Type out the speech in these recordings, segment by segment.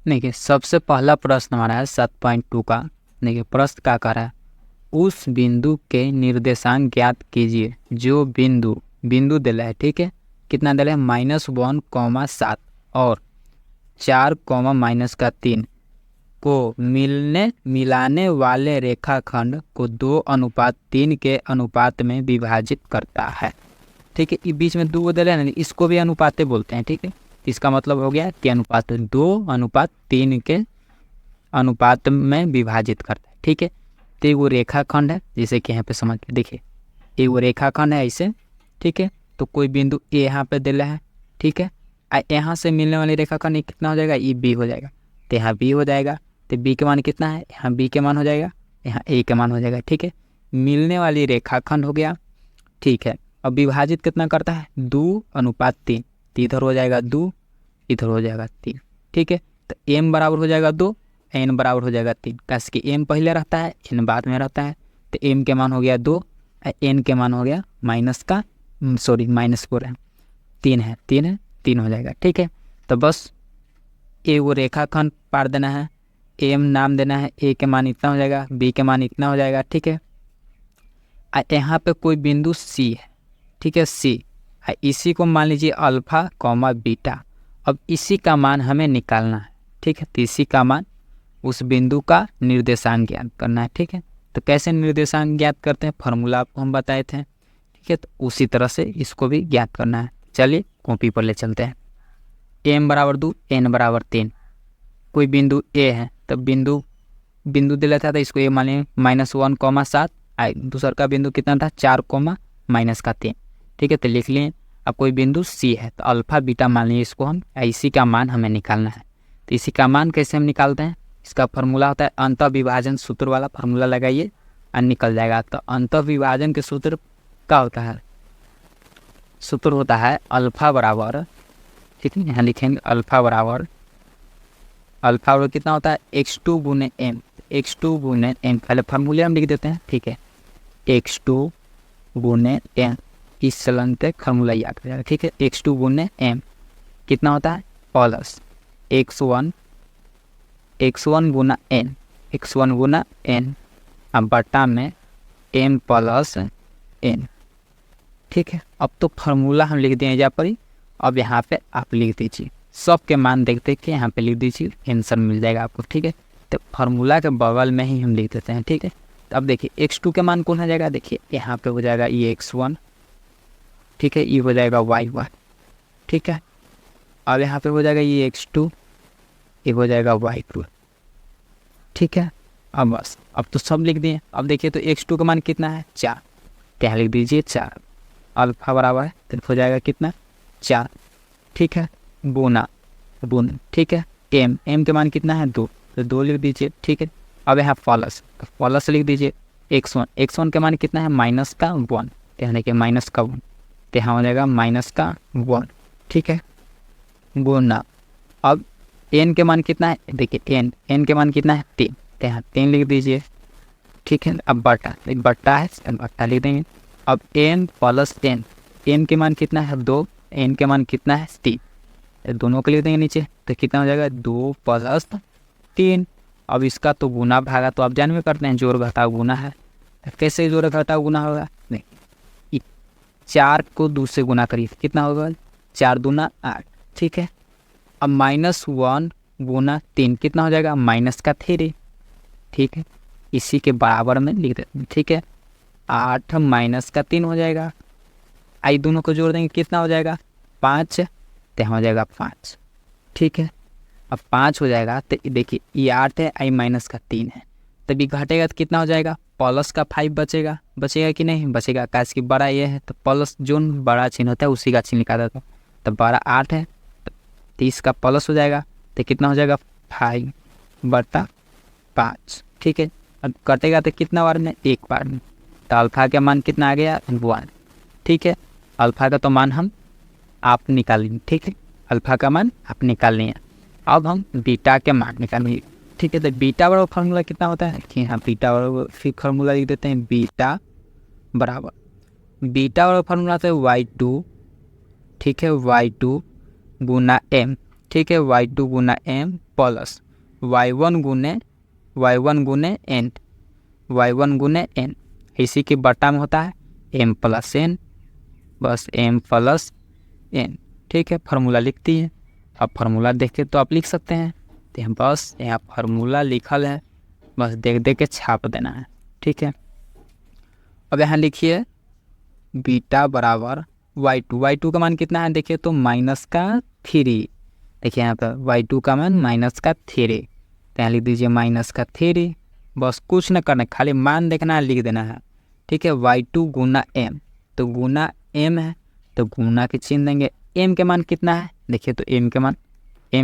देखिए सबसे पहला प्रश्न हमारा है 7.2 का। देखिए प्रश्न क्या कर रहा है, उस बिंदु के निर्देशांक ज्ञात कीजिए जो बिंदु दिला है, ठीक है, कितना दिला है -1, 7 और 4, -3 को मिलाने वाले रेखाखंड को 2:3 के अनुपात में विभाजित करता है। ठीक है, ये बीच में 2 दिला है ना, इसको भी अनुपाते बोलते हैं। ठीक है, इसका मतलब हो गया कि अनुपात 2:3 के अनुपात में विभाजित करता है। ठीक है, तो ये वो रेखाखंड है, जैसे कि यहाँ पे समझ के देखिए, ये वो रेखाखंड है ऐसे। ठीक है, तो कोई बिंदु ए यहाँ पे दिला है। ठीक है, यहाँ से मिलने वाली रेखाखंड ये कितना हो जाएगा, ये बी हो जाएगा। तो यहाँ बी हो जाएगा, तो बी के मान कितना है, यहाँ बी के मान हो जाएगा, यहाँ ए के मान हो जाएगा। ठीक है, मिलने वाली रेखाखंड हो गया। ठीक है, अब विभाजित कितना करता है, 2:3। तो इधर हो जाएगा 2, इधर हो जाएगा 3। ठीक है, तो m बराबर हो जाएगा 2, n बराबर हो जाएगा 3। कैसे कि m पहले रहता है, n बाद में रहता है। तो m के मान हो गया 2, n के मान हो गया -4 है, 3 है, 3 हो जाएगा। ठीक है, तो बस ए वो रेखाखंड पार देना है, m नाम देना है, a के मान इतना हो जाएगा, b के मान इतना हो जाएगा। ठीक है, यहाँ पे कोई बिंदु c है। ठीक है, c, इसी को मान लीजिए अल्फा कॉमा बीटा। अब इसी का मान हमें निकालना है। ठीक है, तो इसी का मान, उस बिंदु का निर्देशांक ज्ञात करना है। ठीक है, तो कैसे निर्देशांक ज्ञात करते हैं, फॉर्मूला आपको हम बताए थे। ठीक है, तो उसी तरह से इसको भी ज्ञात करना है। चलिए कॉपी पर ले चलते हैं। m बराबर 2, n बराबर 3। कोई बिंदु a है, तो बिंदु दिया था, तो इसको a मानिए -1, 7। दूसरा का बिंदु कितना था, 4, -3। ठीक है, तो लिख लिए। अब कोई बिंदु c है, तो अल्फा बीटा मान लीजिए इसको हम, इसी का मान हमें निकालना है। तो इसी का मान कैसे हम निकालते हैं, इसका फॉर्मूला होता है अंतः विभाजन सूत्र वाला फॉर्मूला लगाइए और निकल जाएगा। तो अंतः विभाजन के सूत्र क्या होता है, सूत्र होता है अल्फा बराबर, ठीक है, यहाँ लिखेंगे अल्फा बराबर कितना होता है, x2 गुने m। x2 गुने m, पहले फार्मूले हम लिख देते हैं। ठीक है, x2 गुने m, इस सलन तक फार्मूला याद करेगा। ठीक है, x2 गुने m कितना होता है, प्लस x1 गुना n, x1 गुना n, अब बटा में m प्लस n। ठीक है, अब तो फार्मूला हम लिख दिए यहाँ पर ही। अब यहाँ पे आप लिख दीजिए, सब के मान देखते कि यहाँ पे लिख दीजिए, आंसर मिल जाएगा आपको। ठीक है, तो फार्मूला के बगल में ही हम लिख देते हैं। ठीक है, तो अब देखिए x2 के मान कौन हो जाएगा, देखिए यहाँ पे हो जाएगा ये x1। ठीक है, ये हो जाएगा y1। ठीक है, अब यहाँ पे हो जाएगा ये x2, ये हो जाएगा y2। ठीक है, अब बस, अब तो सब लिख दिए। अब देखिए तो x2 का मान कितना है, 4। तो यहाँ लिख दीजिए 4, अल्फा बराबर है, तो हो जाएगा कितना, 4। ठीक है, गुना। ठीक है, m के मान कितना है, 2, तो 2 लिख दीजिए। ठीक है, अब यहाँ प्लस लिख दीजिए x1 के मान कितना है, -1, यानी कि -1, तो यहाँ हो जाएगा -1। ठीक है, गुना। अब n के मान कितना है, देखिए n के मान कितना है, 3, तो यहाँ 3 लिख दीजिए। ठीक है, अब बटा है, बटा लिख देंगे। अब n प्लस n, m के मान कितना है, 2, n के मान कितना है, 3, दोनों को लिख देंगे नीचे। तो कितना हो जाएगा, 2 + 3। अब इसका तो गुना भागा, तो आप जान में करते हैं जोड़ घटाव गुना है। तो कैसे जोड़ घटाव गुना होगा, नहीं, 4 को 2 से गुना करिए, कितना होगा, 4 दूना 8। ठीक है, अब -1 गुना 3 कितना हो जाएगा, -3। ठीक है, इसी के बराबर में लिख देते हैं। ठीक है, 8 -3 हो जाएगा। आई दोनों को जोड़ देंगे, कितना हो जाएगा, 5, तो हो जाएगा 5। ठीक है, अब 5 हो जाएगा, तो देखिए ये 8 है, आई -3 है, तभी घटेगा तो कितना हो जाएगा, प्लस का 5 बचेगा कि नहीं बचेगा, कैसे कि बड़ा ये है, तो प्लस जो बड़ा चिन्ह होता है उसी का चिन्ह निकाल देता हूँ। तो बड़ा 8 है, तो 30 का प्लस हो जाएगा, तो कितना हो जाएगा, 5/5। ठीक है, अब कटेगा तो कितना बार में, एक बार में। तो अल्फा का मान कितना आ गया, 1। ठीक है, अल्फा का तो मान हम आप निकाल लेंगे। ठीक है, अल्फा का मान आप निकाल लिए। अब हम बीटा के मान निकालेंगे। ठीक है, तो बीटा बराबर फार्मूला कितना होता है कि हाँ, बीटा बराबर फिर फार्मूला लिख देते हैं, बीटा बराबर फार्मूला होता है y2। ठीक है, y2 गुना m, ठीक है, y2 गुना m प्लस y1 गुने n, y1 गुने n, इसी के बटा में होता है m प्लस n, बस m प्लस n। ठीक है, फार्मूला लिखती है। अब फार्मूला देख के तो आप लिख सकते हैं, तो हम बस यहाँ फार्मूला लिखल है, बस देख देख के छाप देना है। ठीक है, अब यहाँ लिखिए बीटा बराबर y2 का मान कितना है देखिए तो -3। देखिए यहाँ पर y2 का मान -3, तो यहाँ लिख दीजिए -3। बस कुछ न करना, खाली मान देखना है, लिख देना है। ठीक है, y2 गुना m, तो गुना m है तो गुना के चिन्ह देंगे। m के मान कितना है देखिए तो m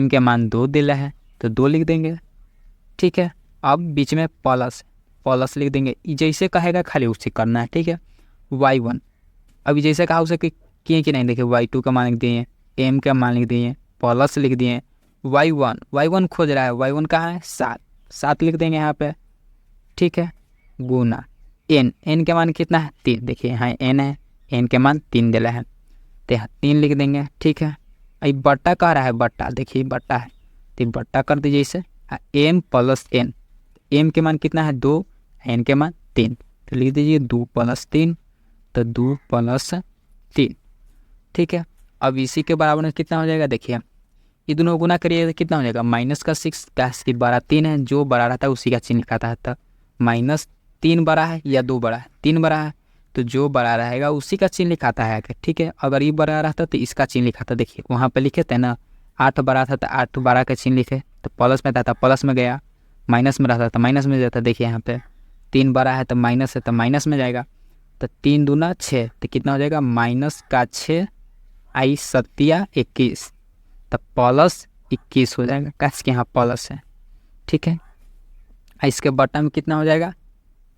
के मान 2 दिला है तो 2 लिख देंगे। ठीक है, अब बीच में प्लस लिख देंगे, जैसे कहेगा खाली उसे करना है। ठीक है, y1 अभी जैसे कहा उसे किए कि नहीं, देखिए y2 का मान लिख दिए, m का मान लिख दिए, प्लस लिख दिए, y1 खोज रहा है, y1 कहाँ है 7 लिख देंगे यहाँ पे। ठीक है, गुना n के मान कितना है 3, देखिए यहाँ n है, n के मान 3 दिला है तो यहाँ 3 लिख देंगे। ठीक है, अब बट्टा कह रहा है, बट्टा देखिए बट्टा है तो बट्टा कर दीजिए इसे, m प्लस n, m के मान कितना है 2, n के मान 3, तो लिख दीजिए 2 + 3, तो 2 + 3। ठीक है, अब इसी के बराबर में कितना हो जाएगा देखिए, ये दोनों गुना करिए तो कितना हो जाएगा -6 का बड़ा 3 है, जो बड़ा रहता है उसी का चिन्ह लिखाता है। तो -3 बड़ा है या 2 बड़ा है, 3 बड़ा है तो जो बड़ा रहेगा उसी का चिन्ह लिखाता है। ठीक है, अगर ये बड़ा रहता तो इसका चिन्ह लिखाता, देखिए वहाँ पे लिखे थे ना 8 बड़ा था तो 8 बड़ा का चिन्ह लिखे, तो प्लस में था तो प्लस में गया, माइनस में रहता तो माइनस में जाता। देखिए यहाँ पे 3 बड़ा है तो माइनस है तो माइनस में जाएगा, तो 3 दूना 6 तो कितना हो जाएगा -6 आई 7 21, तो +21 हो जाएगा, कैसे कि यहाँ प्लस है। ठीक है, इसके बटा में कितना हो जाएगा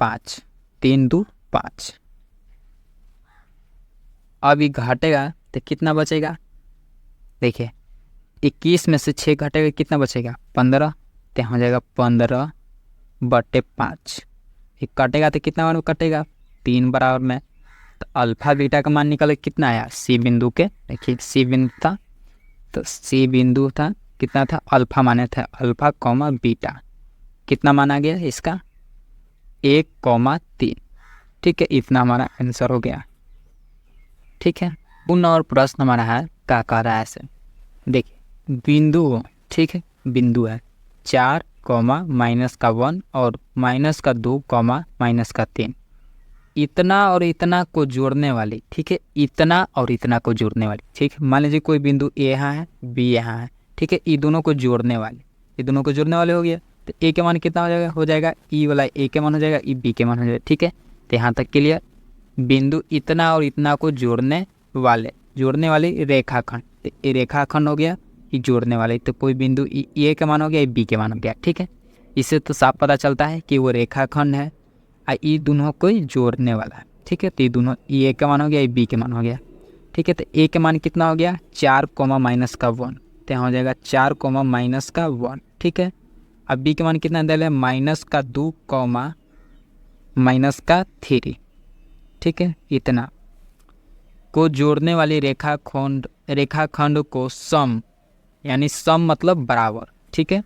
5, 3 2 5। अब ये घटेगा तो कितना बचेगा देखिए 21 में से 6 घटेगा कितना बचेगा 15, तो हो जाएगा 15/5। ये कटेगा तो कितना बार कटेगा 3 बराबर में, तो अल्फा बीटा का मान निकले कितना आया सी बिंदु के, देखिए सी बिंदु था तो सी बिंदु था कितना था अल्फा माने थे, अल्फा कॉमा बीटा कितना माना गया इसका 1,3। ठीक है, इतना हमारा आंसर हो गया। ठीक है, पुनः और प्रश्न हमारा है क्या कह रहा है ऐसे, देखिए बिंदु, ठीक है बिंदु है 4, -1 और -2, -3, इतना और इतना को जोड़ने वाली। ठीक है, इतना और इतना को जोड़ने वाली। ठीक है, मान लीजिए कोई बिंदु ए यहाँ है, बी यहाँ है। ठीक है, ये दोनों को जोड़ने वाले, ये दोनों को जोड़ने वाले हो गया, तो ए के मान कितना हो जाएगा ई वाला ए के मान हो जाएगा, ई बी के मान हो जाएगा। ठीक है, तो यहाँ तक क्लियर। बिंदु इतना और इतना को जोड़ने वाली रेखाखंड, तो ये रेखाखंड हो गया, ये जोड़ने वाले, तो कोई बिंदु ए का मान हो गया, बी के मान हो गया। ठीक है, इससे तो साफ पता चलता है कि वो रेखाखंड है, ये दोनों को जोड़ने वाला है। ठीक है, तो ये दोनों ए का मान हो गया, बी के मान हो गया। ठीक है, तो ए के मान कितना हो गया 4, -1, तो यहाँ हो जाएगा 4, -1। ठीक है, अब बी के मान कितना दे रहे -2, -3। ठीक है, इतना को जोड़ने वाली रेखाखंड को सम, यानी सम मतलब बराबर। ठीक है,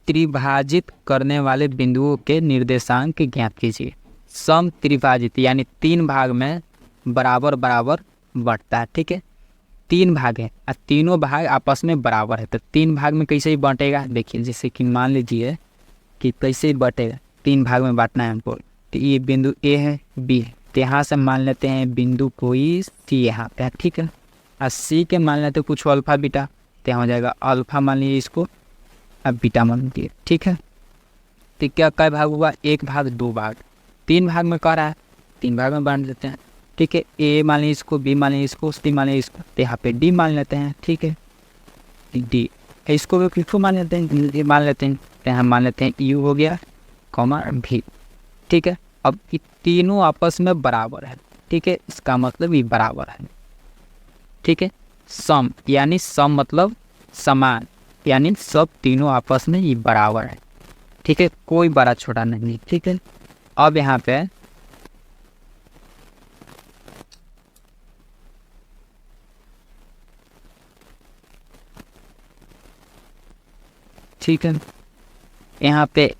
त्रिभाजित करने वाले बिंदुओं के निर्देशांक ज्ञात कीजिए। सम त्रिभाजित यानी 3 भाग में बराबर बराबर बढ़ता है। ठीक है, 3 भाग है और तीनों भाग आपस में बराबर है, तो 3 भाग में कैसे ही बांटेगा देखिए, जैसे कि मान लीजिए कि कैसे ही बांटेगा, 3 भाग में बांटना है हमको। तो ये बिंदु ए है, बी है, तो यहाँ से मान लेते हैं बिंदु कोई सी यहाँ पे। ठीक है, और सी के मान लेते कुछ अल्फा बीटा, तो यहाँ हो जाएगा अल्फा मान लीजिए इसको, अब बीटा मान लीजिए। ठीक है, तो क्या कई भाग हुआ 1 भाग 2 भाग, 3 भाग में कह रहा है 3 भाग में बांट देते हैं। ठीक है, ए मान लीजिए इसको, बी मान लीजिए इसको, सी मान लीजिए इसको, तो यहाँ पे डी मान लेते हैं। ठीक है, डी इसको भी किसको मान लेते हैं, ये मान लेते हैं, तो यहाँ मान लेते हैं यू हो गया, भी। ठीक है, अब ये तीनों आपस में बराबर है। ठीक है, इसका मतलब ये बराबर है। ठीक है, सम यानी सम मतलब समान, यानी सब तीनों आपस में ये बराबर है। ठीक है, कोई बड़ा छोटा नहीं। ठीक है, अब यहाँ पे ठीक है। यहाँ पे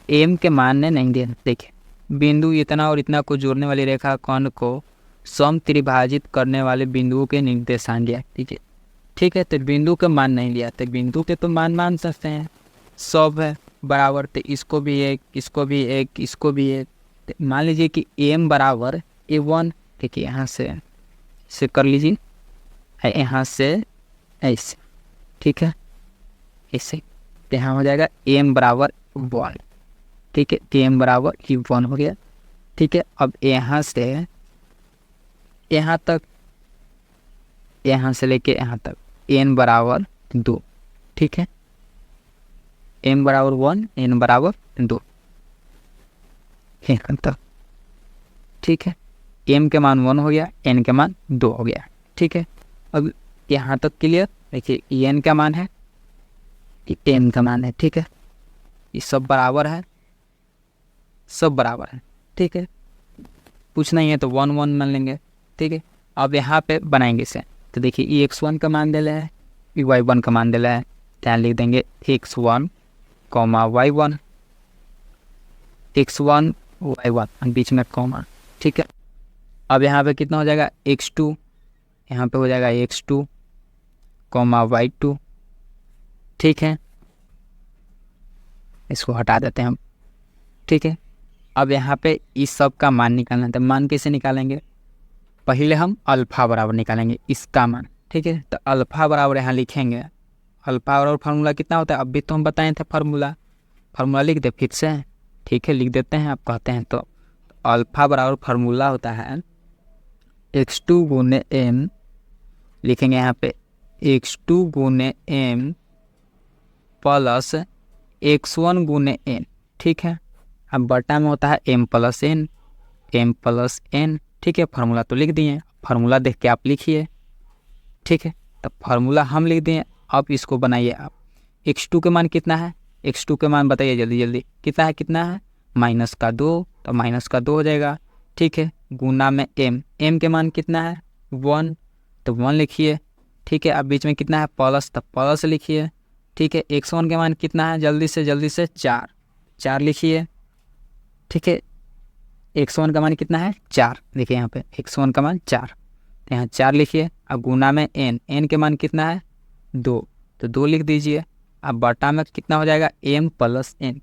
एम के मानने नहीं दिए। देखिए बिंदु इतना और इतना को जोड़ने वाली रेखा खंड को सम त्रिभाजित करने वाले बिंदुओं के निर्देशांक दिया। ठीक है, तो बिंदु का मान नहीं लिया, तो बिंदु के तो मान सकते हैं, सब है बराबर, तो इसको भी एक, इसको भी एक, इसको भी एक। तो मान लीजिए कि एम बराबर A1, ठीक है, यहाँ से कर लीजिए, यहाँ से ऐसे, ठीक है, ऐसे, तो यहाँ हो जाएगा एम बराबर 1, ठीक है, एम बराबर 1 हो गया। ठीक है, अब यहाँ से यहाँ तक, यहाँ से लेके यहाँ तक n बराबर 2, ठीक है, m बराबर 1, n बराबर 2 यहाँ तक, ठीक है। m के मान 1 हो गया, n के मान 2 हो गया, ठीक है। अब यहाँ तक क्लियर। देखिए n का मान है, m का मान है, ठीक है, ये सब बराबर है, सब बराबर है, ठीक है, कुछ नहीं है तो 1 1 मान लेंगे, ठीक है। अब यहाँ पे बनाएंगे इसे, तो देखिए ये x1 का मान दे रहा है, ये y1 का मान दे रहा है, यहाँ लिख देंगे x1, y1, x1 y1 बीच में कॉमा, ठीक है। अब यहाँ पे कितना हो जाएगा x2, यहाँ पे हो जाएगा x2, y2, ठीक है, इसको हटा देते हैं हम, ठीक है। अब यहाँ पे इस सब का मान निकालना है, तो मान कैसे निकालेंगे, पहले हम अल्फा बराबर निकालेंगे इसका मान, ठीक है। तो अल्फा बराबर यहाँ लिखेंगे, अल्फा बराबर फार्मूला कितना होता है, अब भी तो हम बताए थे फार्मूला लिख दे फिर से, ठीक है, लिख देते हैं, आप कहते हैं तो अल्फा बराबर फार्मूला होता है x2 गुने m, लिखेंगे यहाँ पे x2 गुने m प्लस x1 गुने n, ठीक है। अब बटा में होता है m प्लस n, ठीक है। फार्मूला तो लिख दिए, फार्मूला देख के आप लिखिए, ठीक है। तो फार्मूला हम लिख दिए, अब इसको बनाइए आप। x2 के मान कितना है, x2 के मान बताइए जल्दी जल्दी, कितना है -2, तो -2 हो जाएगा, ठीक है, गुना में m के मान कितना है 1, तो 1 लिखिए, ठीक है। अब बीच में कितना है प्लस, तो प्लस लिखिए, ठीक है। x1 के मान कितना है, जल्दी से 4 लिखिए, ठीक है। x1 का मान कितना है 4, देखिए यहाँ पे x1 का मान 4, तो यहाँ 4 लिखिए। अब गुना में n के मान कितना है 2, तो 2 लिख दीजिए। अब बटा में कितना हो जाएगा m प्लस n,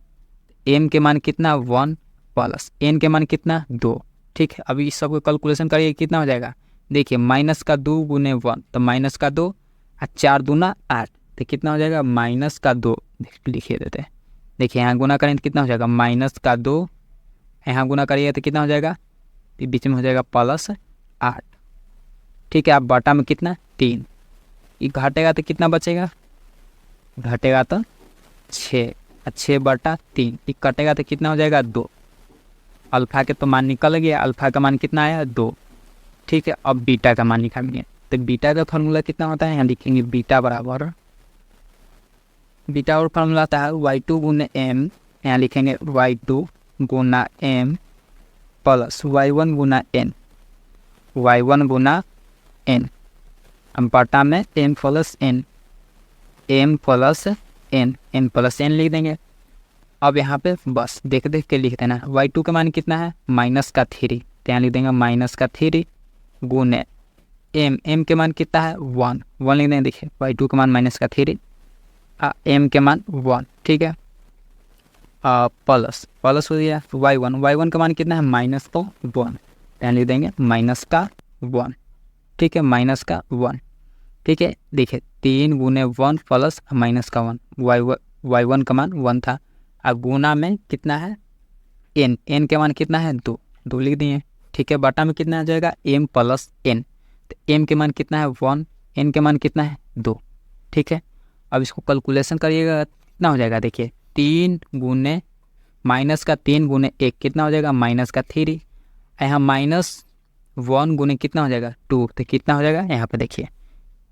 m के मान कितना 1 प्लस n के मान कितना 2, ठीक है। अभी इस सब को कैलकुलेशन करिए, कितना हो जाएगा, देखिए -2 गुने 1, तो -2 और 4 दूना 8, तो कितना हो जाएगा -2, लिखिए देते हैं। देखिए यहाँ गुना करें तो कितना हो जाएगा -2, यहाँ गुना करिए तो कितना हो जाएगा, बीच में हो जाएगा +8, ठीक है। अब बटा में कितना 3, ये घटेगा तो कितना बचेगा, घटेगा तो 6/3, ये कटेगा तो कितना हो जाएगा 2। अल्फा के तो मान निकल गया, अल्फा का मान कितना आया 2, ठीक है। अब बीटा का मान निकालेंगे, तो बीटा का फार्मूला कितना होता है, यहाँ लिखेंगे बीटा बराबर, बीटा और फार्मूला आता है y2 गुने m, यहाँ लिखेंगे y2 गुना m प्लस y1 गुना n, y1 गुना n, अब बटा में m प्लस n लिख देंगे। अब यहाँ पे बस देख के लिख देना, y2 का मान कितना है -3, तो यहाँ लिख देंगे -3 गुने m के मान कितना है 1 लिख देंगे। देखिए y2 का मान -3, m के मान 1, ठीक है, प्लस हो गया y1 का मान कितना है -1, यहाँ लिख देंगे -1, ठीक है, -1, ठीक है। देखिए 3 गुने 1 प्लस -1, y1 का मान 1 था। अब गुना में कितना है n के मान कितना है 2 लिख दिए, ठीक है। बटा में कितना आ जाएगा m प्लस n, तो m के मान कितना है 1, n के मान कितना है 2, ठीक है। अब इसको कैलकुलेशन करिएगा, कितना हो जाएगा, देखिए 3 गुने -3 गुने 1 कितना हो जाएगा -3, यहाँ -1 गुने कितना हो जाएगा 2, तो कितना हो जाएगा, यहाँ पे देखिए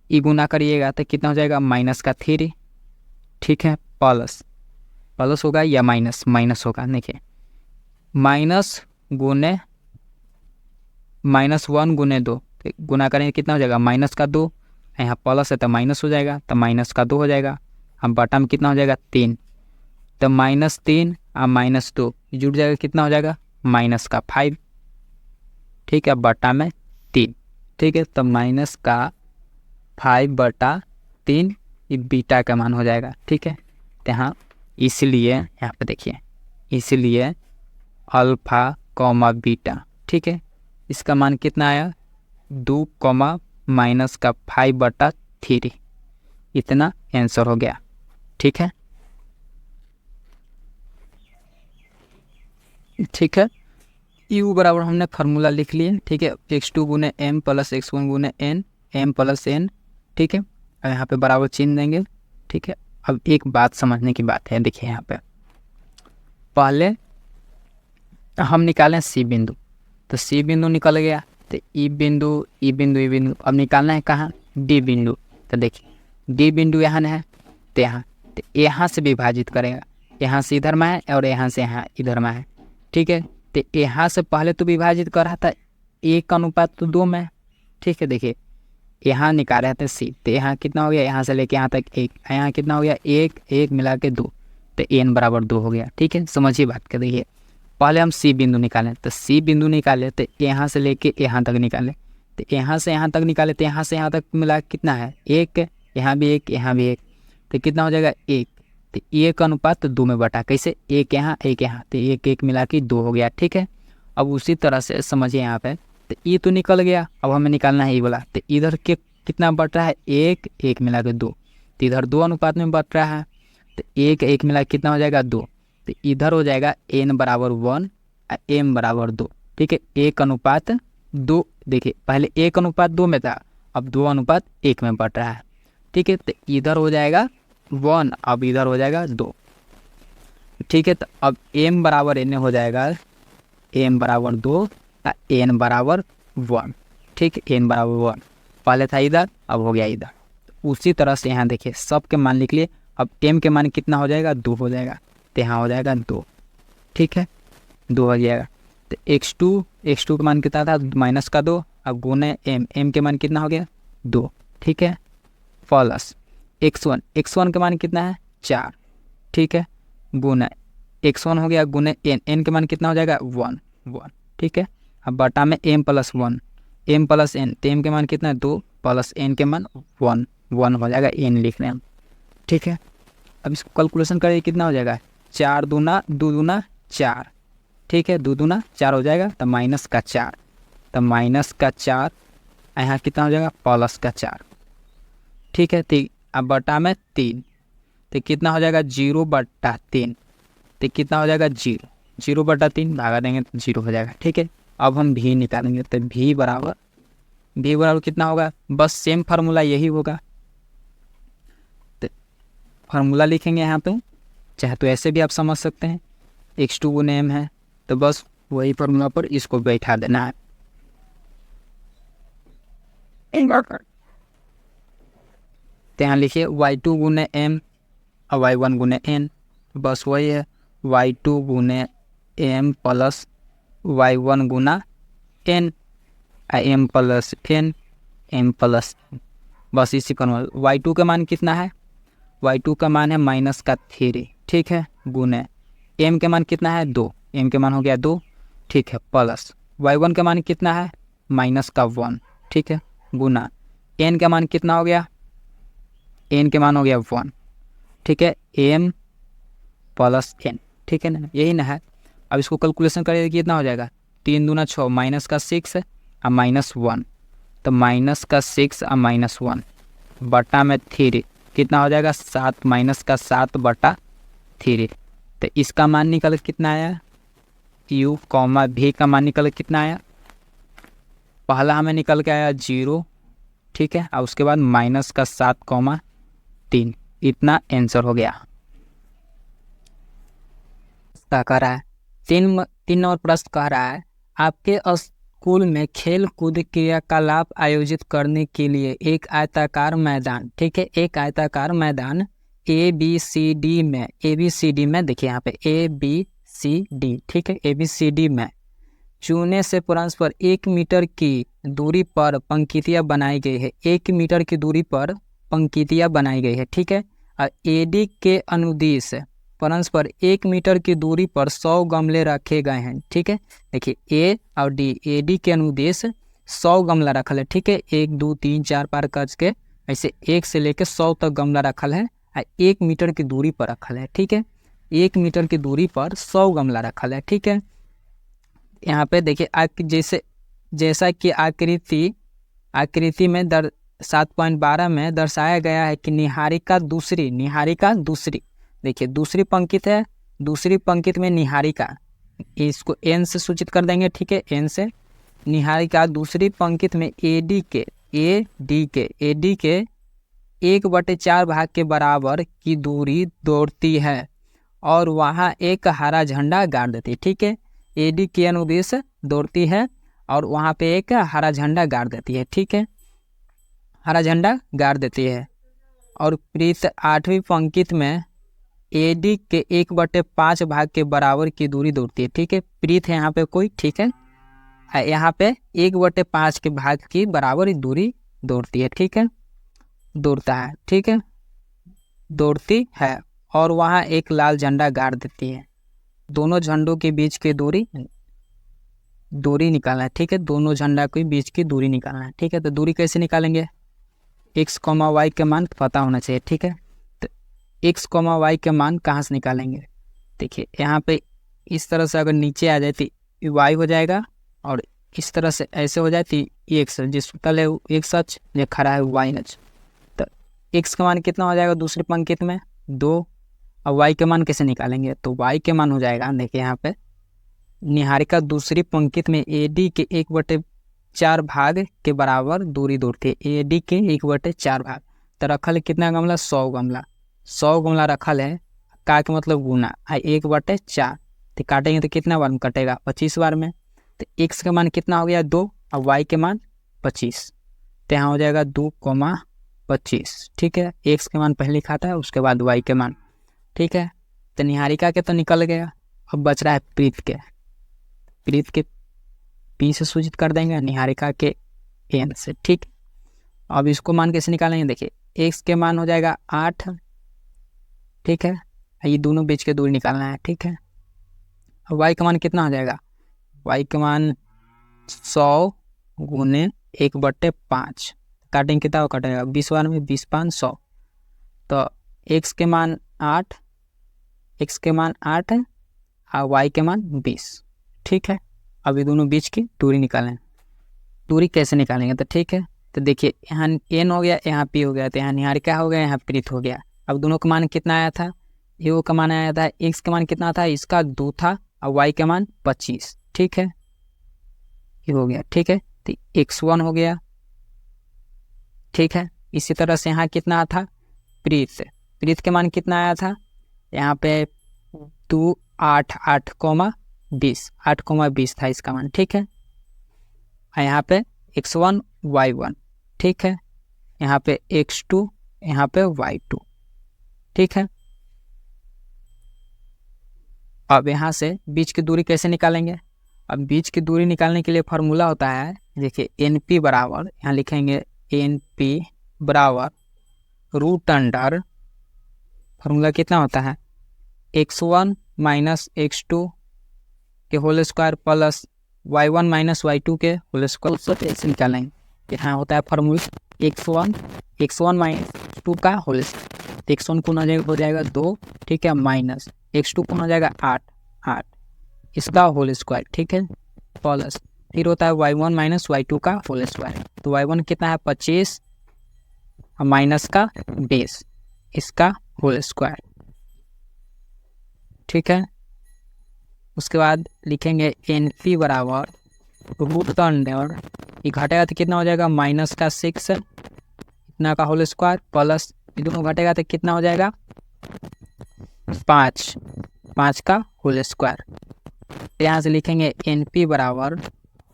ई गुना करिएगा तो कितना हो जाएगा -3, ठीक है, प्लस होगा या माइनस होगा, देखिए -1 गुने 2, तो गुना करेंगे कितना हो जाएगा -2, यहाँ प्लस है तो माइनस हो जाएगा, तो -2 हो जाएगा। अब बटा में कितना हो जाएगा 3, तो -3 और -2 जुड़ जाएगा, कितना हो जाएगा माइनस का 5, ठीक है, बटा में 3, ठीक है, तो माइनस का 5/3 ये बीटा का मान हो जाएगा, ठीक है। तो यहाँ इसलिए यहाँ पे देखिए, इसलिए अल्फा कॉमा बीटा, ठीक है, इसका मान कितना आया 2 माइनस का 5/3, इतना आंसर हो गया, ठीक है। ठीक है, u बराबर हमने फार्मूला लिख लिए, ठीक है, x2 गुने m प्लस x1 गुने n, m प्लस n, ठीक है, और यहाँ पे बराबर चिन्ह देंगे, ठीक है। अब एक बात समझने की बात है, देखिए यहाँ पे पहले हम निकालें c बिंदु, तो c बिंदु निकल गया, तो e बिंदु e बिंदु e बिंदु, अब निकालना है कहाँ d बिंदु, तो देखिए d बिंदु यहाँ है, तो यहाँ से विभाजित करेगा, यहाँ से इधर में है और यहाँ से यहाँ इधर में है, ठीक है। तो यहाँ से पहले तो विभाजित कर रहा था 1:2 में, ठीक है। देखिए यहाँ निकाल रहे थे c, तो यहाँ कितना हो गया, यहाँ से लेके यहाँ तक 1, यहाँ कितना हो गया 1 1 मिला के 2, तो n बराबर 2 हो गया, ठीक है। समझिए बात कर, देखिए पहले हम c बिंदु निकालें, तो c बिंदु निकाले तो यहाँ से लेके यहाँ तक निकाले, तो यहाँ से यहाँ तक निकाले, तो यहाँ से यहाँ तक मिला कितना है 1, यहाँ भी 1 यहाँ भी 1, तो कितना हो जाएगा 1, तो 1:2 में बटा, कैसे 1 यहाँ 1 यहाँ, तो 1 1 मिला के 2 हो गया, ठीक है। अब उसी तरह से समझिए यहाँ पे, तो ये तो निकल गया, अब हमें निकालना है ये वाला, तो इधर के कितना बट रहा है 1 1 मिला के 2, तो इधर 2 में बट रहा है, तो 1 1 मिला के कितना हो जाएगा 2, तो इधर हो जाएगा n बराबर 1 और m बराबर 2, ठीक है। 1:2, देखिए पहले 1:2 में था, अब 2:1 में बट रहा है, ठीक है। तो इधर हो जाएगा 1, अब इधर हो जाएगा 2, ठीक है। तो अब m बराबर n हो जाएगा, m बराबर 2 और n बराबर 1, ठीक है, n बराबर 1, पहले था इधर अब हो गया इधर। तो उसी तरह से यहाँ देखिए सब के मान लिख लिए, अब m के मान कितना हो जाएगा 2 हो जाएगा, तो यहाँ हो जाएगा 2, ठीक है, 2 हो जाएगा। तो x2 का मान कितना था -2, अब गुने m के मान कितना हो गया 2, ठीक है, प्लस x1 के मान कितना है 4, ठीक है, गुना x1 हो गया गुने n के मान कितना हो जाएगा 1, ठीक है। अब बटा में m प्लस n, तो m के मान कितना है 2 प्लस n के मान 1 हो जाएगा, n लिख रहे हैं, ठीक है। अब इसको कैलकुलेशन करें कितना हो जाएगा 4 दूना 2 दूना 4, ठीक है, 2 दूना 4 हो जाएगा, तो -4, तो -4 यहाँ कितना हो जाएगा +4, ठीक है। तो अब बटा में 3, तो कितना हो जाएगा 0/3, तो कितना हो जाएगा 0/3 भागा देंगे तो 0 हो जाएगा, ठीक है। अब हम v निकालेंगे, तो v बराबर कितना होगा, बस सेम फार्मूला यही होगा, तो फार्मूला लिखेंगे यहाँ पे, चाहे तो ऐसे भी आप समझ सकते हैं, x2 गुने m है, तो बस वही फार्मूला पर इसको बैठा देना है, तो यहाँ लिखिए y2 गुने m और y1 गुने n, बस वही है y2 गुने m प्लस y1 गुना n, m plus n, m plus n, बस इसी का y2 का मान कितना है, y2 का मान है -3, ठीक है, गुने m के मान कितना है 2, m के मान हो गया 2, ठीक है, प्लस y1 का मान कितना है -1, ठीक है, गुना n का मान कितना हो गया, n के मान हो गया 1, ठीक है, m प्लस n, ठीक है ना, यही ना है। अब इसको कैलकुलेशन करेंगे कितना हो जाएगा 3 दूना 6 -6 और -1, तो -6 और -1 बटा में 3 कितना हो जाएगा 7 -7/3, तो इसका मान निकल कितना आया u, v का मान निकल कितना आया, पहला हमें निकल के आया 0, ठीक है, और उसके बाद -7,3, इतना आंसर हो गया। क्या कह रहा है 3 नंबर प्रश्न कह रहा है आपके स्कूल में खेल कूद क्रियाकलाप आयोजित करने के लिए एक आयताकार मैदान, ठीक है, एक आयताकार मैदान ABCD में देखिए यहाँ पे ABCD, ठीक है, ABCD में चूने से परस्पर 1 मीटर की दूरी पर पंक्तियाँ बनाई गई है, 1 मीटर की दूरी पर पंक्तियाँ बनाई गई है, ठीक है। AD के अनुदिश परस्पर 1 मीटर की दूरी पर 100 गमले रखे गए हैं। ठीक है, देखिए A और D, AD के अनुदेश 100 गमला रखल है। ठीक है, 1 2 3 4 पार कच के ऐसे 1 से लेकर 100 तक गमला रखल है, 1 मीटर की दूरी पर रखल है। ठीक है, 1 मीटर की दूरी पर 100 गमला रखल है। ठीक है, यहाँ पे देखिए जैसा कि आकृति में 7.12 में दर्शाया गया है कि निहारिका दूसरी देखिए दूसरी पंक्ति है, दूसरी पंक्ति में निहारिका, इसको n से सूचित कर देंगे। ठीक है, n से निहारिका दूसरी पंक्ति में AD के 1/4 भाग के बराबर की दूरी दौड़ती है और वहाँ एक हरा झंडा गाड़ देती है। ठीक है, AD के अनुदेश दौड़ती है और वहाँ पे एक हरा झंडा गाड़ देती है। ठीक है, हरा झंडा गाड़ देती है। और प्रीत 8वीं पंक्ति में AD के 1/5 भाग के बराबर की दूरी दौड़ती है। ठीक है, प्रीत है यहाँ पे कोई। ठीक है, यहाँ पे 1/5 के भाग की बराबर दूरी दौड़ती है। ठीक है, दौड़ता है। ठीक है, दौड़ती है और वहाँ एक लाल झंडा गाड़ देती है। दोनों झंडों के बीच की दूरी निकालना है। ठीक है, दोनों झंडा के बीच की दूरी निकालना है। ठीक है, तो दूरी कैसे निकालेंगे? x, y के मान पता होना चाहिए। ठीक है, तो x, y के मान कहाँ से निकालेंगे? देखिए यहाँ पे इस तरह से अगर नीचे आ जाए तो y हो जाएगा और इस तरह से ऐसे हो जाए तो x, जिस तल है x अक्ष, जो खड़ा है y अक्ष। तो x का मान कितना हो जाएगा दूसरी पंक्ति में? 2। और y के मान कैसे निकालेंगे? तो y के मान हो जाएगा, देखिए यहाँ पे निहारिका दूसरी पंक्ति में AD के 1/4 भाग के बराबर दूरी दौड़ती है। AD के 1/4 भाग, तो रखल कितना गमला? 100 गमला। 100 गमला रखल है, का के मतलब गुना 1/4, तो काटेंगे तो कितना बार में कटेगा? 25 बार में। तो x का मान कितना हो गया? 2 और y के मान 25, तो यहाँ हो जाएगा 2,25। ठीक है, x के मान पहले लिखा था, उसके बाद y के मान। ठीक है, तो निहारिका के तो निकल गया, अब बच रहा है प्रीत के P से सूचित कर देंगे, निहारिका के N से। ठीक, अब इसको मान कैसे निकालेंगे? देखिए x के मान हो जाएगा 8। ठीक है, ये दोनों बीच के दूरी निकालना है। ठीक है, अब y का मान कितना हो जाएगा? y का मान 100 गुने 1/5, काटेंगे कितना कटेगा? 20 बार में 20 5 100। तो x के मान 8 है और y के मान 20। ठीक है, अब ये दोनों बीच की दूरी निकालें। दूरी कैसे निकालेंगे? तो ठीक है, तो देखिए यहाँ n हो गया, यहाँ p हो गया, तो यहाँ निहारिका हो गया, यहाँ प्रीत हो गया। अब दोनों का मान कितना आया था? ये का मान आया था, x का मान कितना था? इसका 2 था और y का मान 25। ठीक है, ये हो गया। ठीक है, तो x1 हो गया। ठीक है, इसी तरह से यहाँ कितना था? प्रीत के मान कितना आया था? यहाँ पे 2 8 8,20 था इसका मान। ठीक है, यहाँ पे x1 y1। ठीक है, यहाँ पे x2, यहाँ पे y2। ठीक है, अब यहाँ से बीच की दूरी कैसे निकालेंगे? अब बीच की दूरी निकालने के लिए फॉर्मूला होता है, देखिए NP बराबर, यहाँ लिखेंगे NP बराबर √अंडर, फॉर्मूला कितना होता है? x1 माइनस x2 के whole square plus y1 minus y2 के होल स्क्वायर, ऐसे निकालेंगे। यहाँ होता है फॉर्मूला x1 माइनस x2 का होल स्क्वायर, तो x1 को हो जाएगा 2। ठीक है, माइनस x2 को हो जाएगा 8 इसका होल स्क्वायर। ठीक है, प्लस फिर होता है y1 माइनस y2 का होल स्क्वायर, तो y1 कितना है? 25 और माइनस का 20 इसका होल स्क्वायर। ठीक है, उसके बाद लिखेंगे NP बराबर √अंडर, ये घटेगा तो कितना हो जाएगा? माइनस का 6 इतना का होल स्क्वायर प्लस ये दोनों घटेगा तो कितना हो जाएगा? 5 का होल स्क्वायर। यहाँ से लिखेंगे NP बराबर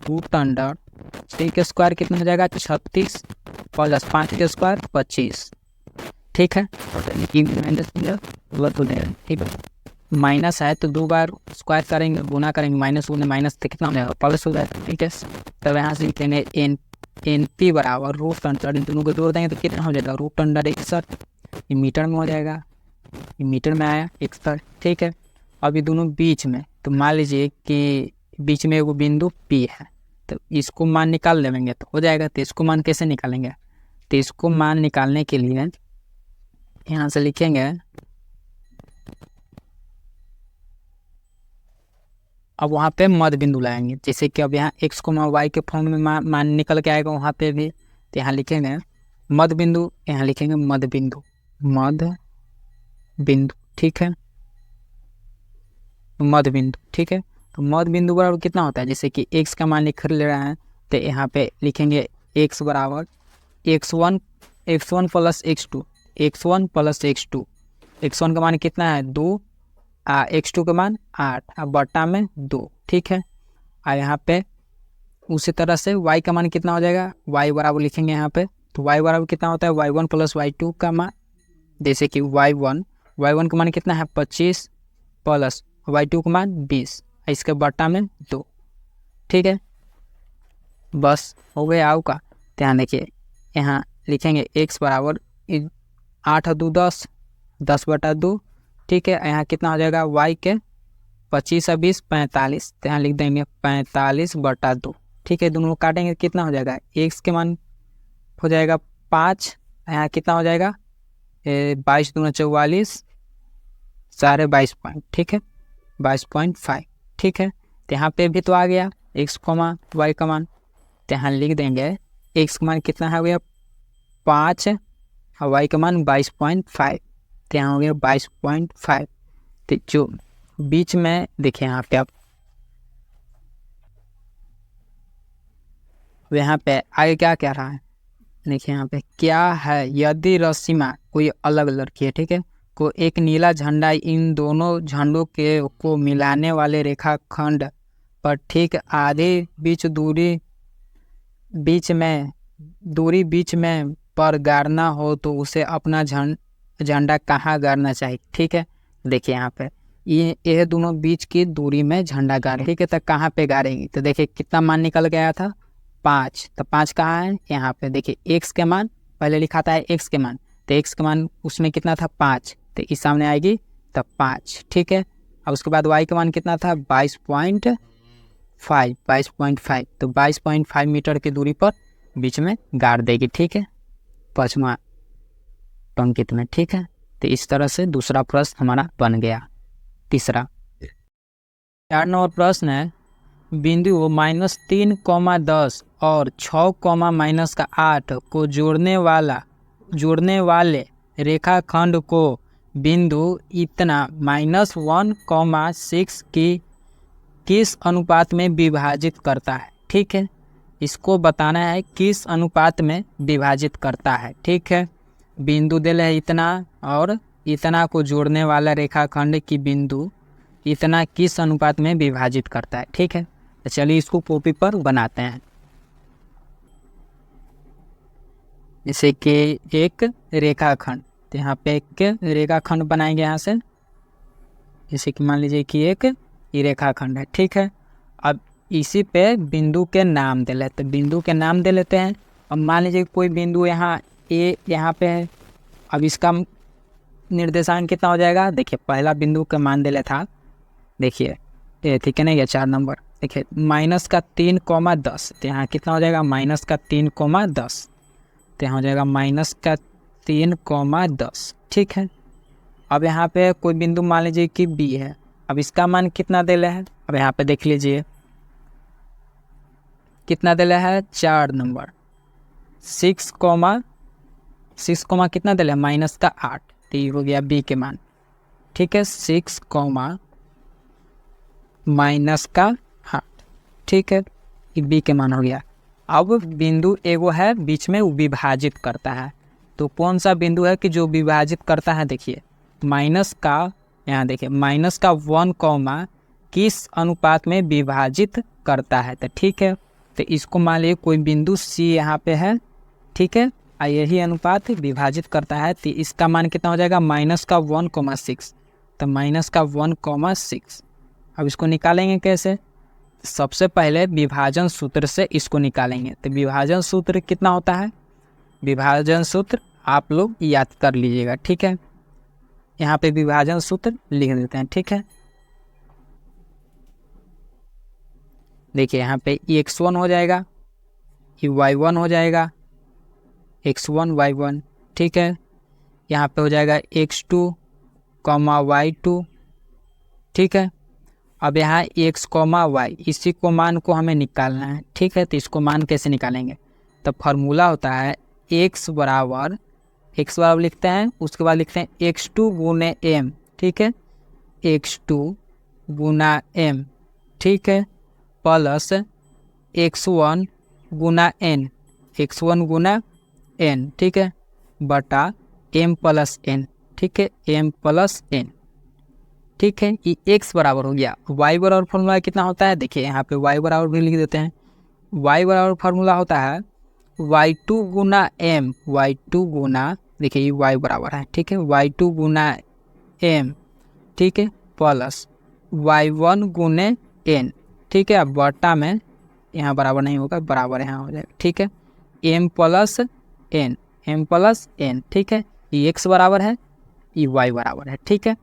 √अंडर 3 के स्क्वायर कितना हो जाएगा? 36 प्लस 5 के स्क्वायर 25। ठीक है, ठीक है, माइनस है तो 2 बार स्क्वायर करेंगे, गुना करेंगे, माइनस माइनस तो कितना हो जाएगा? प्लस हो जाएगा। ठीक है, तब यहाँ से लिखेंगे NP बराबर √अंडर, इन दोनों को जोड़ देंगे तो कितना हो जाएगा? √61 ये मीटर में हो जाएगा, ये मीटर में आया x पर, ठीक है। अब ये दोनों बीच में, तो मान लीजिए कि बीच में वो बिंदु P है, तो इसको मान निकाल लेंगे तो हो जाएगा। तो इसको मान कैसे निकालेंगे, तो इसको मान निकालने के लिए यहाँ से लिखेंगे, अब वहाँ पे मध्य बिंदु लगाएंगे। जैसे कि अब यहाँ x को y के फॉर्म में मान निकल के आएगा वहाँ पे भी, तो यहाँ लिखेंगे मध्य बिंदु, यहाँ लिखेंगे मध्य बिंदु, मध्य बिंदु, ठीक है, मध्य बिंदु, ठीक है। तो मध्य बिंदु बराबर कितना होता है, जैसे कि x का मान लिख ले रहा है, तो यहाँ पे लिखेंगे x बराबर x1 plus x2, x1 plus x2, x1 का मान कितना है 2, x2 का मान 8, अब बट्टा में 2, ठीक है। और यहाँ पे उसी तरह से y का मान कितना हो जाएगा, y बराबर लिखेंगे यहाँ पे, तो y बराबर कितना होता है y1 प्लस y2 का मान, जैसे कि y1 का मान कितना है 25 प्लस y2 का मान 20, इसके बट्टा में 2, ठीक है। बस हो गया आपका। ध्यान देखिए यहाँ लिखेंगे x बराबर 8 2 10, 10/2, ठीक है। यहाँ कितना हो जाएगा y के 25 और 20 45, तो यहाँ लिख देंगे 45/2, ठीक है। दोनों काटेंगे कितना हो जाएगा, x के मान हो जाएगा 5, यहाँ कितना हो जाएगा 22 दूना 44, 22.5 पॉइंट, ठीक है, 22.5, ठीक है। तो यहाँ पे भी तो आ गया x, y का मान, तो यहाँ लिख देंगे x का मान कितना है भैया 5 और y का मान 22.5, तो यहाँ हो गया 22.5। तो जो बीच में देखिए यहाँ पे आप यहाँ पे आगे क्या कह रहा है, देखिए यहाँ पे क्या है, यदि रस्सीमा कोई अलग लड़की है, ठीक है, को एक नीला झंडा इन दोनों झंडों के को मिलाने वाले रेखाखंड पर ठीक आधे दूरी बीच में पर गाड़ना हो तो उसे अपना झंडा कहाँ गाड़ना चाहिए, ठीक है। देखिए यहाँ पे ये दोनों बीच की दूरी में झंडा गाड़े, ठीक है, तो कहाँ पे गाड़ेंगे, तो देखिए कितना मान निकल गया था 5, तो 5 कहाँ है, यहाँ पे देखिए x के मान पहले लिखा था x के मान, तो x के मान उसमें कितना था 5, तो इस सामने आएगी तो 5, ठीक है। अब उसके बाद y का मान कितना था 22.5, तो 22.5 मीटर की दूरी पर बीच में गाड़ देगी, ठीक है, 5वां अंकित में, ठीक है। तो इस तरह से दूसरा प्रश्न हमारा बन गया। तीसरा 4 नंबर प्रश्न है, बिंदु -3,10 और 6,-8 को जोड़ने वाले रेखाखंड को बिंदु इतना -1,6 की किस अनुपात में विभाजित करता है, ठीक है। इसको बताना है किस अनुपात में विभाजित करता है, ठीक है। बिंदु दिल है इतना और इतना को जोड़ने वाला रेखाखंड की बिंदु इतना किस अनुपात में विभाजित करता है, ठीक है। तो चलिए इसको कॉपी पर बनाते हैं। जैसे कि एक रेखाखंड, तो यहाँ पे एक रेखाखंड बनाएंगे यहाँ से, जैसे कि मान लीजिए कि एक ये रेखाखंड है, ठीक है। अब इसी पे बिंदु के नाम दे लेते हैं, बिंदु के नाम दे लेते हैं। अब मान लीजिए कोई बिंदु यहाँ ए यहाँ पे है, अब इसका निर्देशांक कितना हो जाएगा, देखिए पहला बिंदु का मान दे लेता, देखिए ठीक है ना, ये 4 नंबर, देखिए -3,10, तो यहाँ कितना हो जाएगा -3,10, तो यहाँ हो जाएगा -3,10, ठीक है। अब यहाँ पे कोई बिंदु मान लीजिए कि बी है, अब इसका मान कितना दे रहा है, अब यहाँ पे देख लीजिए कितना दे रहा है 4 नंबर, 6, कितना दे रहा है -8, तो ये हो गया बी के मान, ठीक है, 6, -8, ठीक है, ये बी के मान हो गया। अब बिंदु एगो है बीच में विभाजित करता है, तो कौन सा बिंदु है कि जो विभाजित करता है, देखिए माइनस का, यहाँ देखिए -1, किस अनुपात में विभाजित करता है, तो ठीक है। तो इसको मान लीजिए कोई बिंदु सी यहाँ पे है, ठीक है, और यही अनुपात विभाजित करता है, तो इसका मान कितना हो जाएगा -1,6, तो -1,6। अब इसको निकालेंगे कैसे, सबसे पहले विभाजन सूत्र से इसको निकालेंगे। तो विभाजन सूत्र कितना होता है, विभाजन सूत्र आप लोग याद कर लीजिएगा, ठीक है। यहाँ पे विभाजन सूत्र लिख देते हैं, ठीक है। देखिए यहाँ पे x1 हो जाएगा, ये y1 हो जाएगा, x1 y1, ठीक है। यहाँ पे हो जाएगा x2 y2, ठीक है। अब यहाँ x y, इसी को मान को हमें निकालना है, ठीक है। तो इसको मान कैसे निकालेंगे, तो फार्मूला होता है x बराबर लिखते हैं, उसके बाद लिखते हैं x2 गुने m, ठीक है, x2 गुना m, ठीक है, प्लस x1 गुना n, x1 गुना n, ठीक है, बटा m प्लस n, ठीक है, m प्लस n, ठीक है। ये x बराबर हो गया। y बराबर फार्मूला कितना होता है, देखिए यहाँ पे y बराबर भी लिख देते हैं। y बराबर फार्मूला होता है y2 गुना m, y2 गुना, देखिए ये y बराबर है, ठीक है, y2 गुना m, ठीक है, प्लस y1 गुने n, ठीक है। अब बटा में यहाँ बराबर नहीं होगा, बराबर यहाँ हो जाएगा, ठीक है, m प्लस n, ठीक है। ये x बराबर है, ये y बराबर है, ठीक है।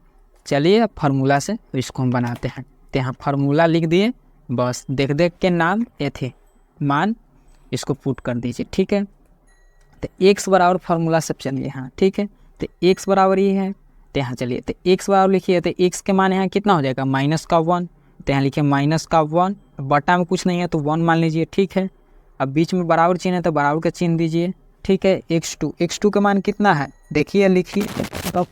चलिए अब फार्मूला से इसको हम बनाते हैं। तो यहाँ फार्मूला लिख दिए, बस देख के नाम ये थे, मान इसको पुट कर दीजिए, ठीक है। तो x बराबर फार्मूला सब चलिए यहाँ, ठीक है। तो x बराबर ये है, तो यहाँ चलिए तो x बराबर लिखिए। तो x के मान यहाँ कितना हो जाएगा, -1, तो यहाँ लिखिए -1, बटा में कुछ नहीं है तो 1 मान लीजिए, ठीक है। अब बीच में बराबर चिन्ह है तो बराबर का चिन्ह दीजिए, ठीक है। x2 का मान कितना है, देखिए लिखिए, तो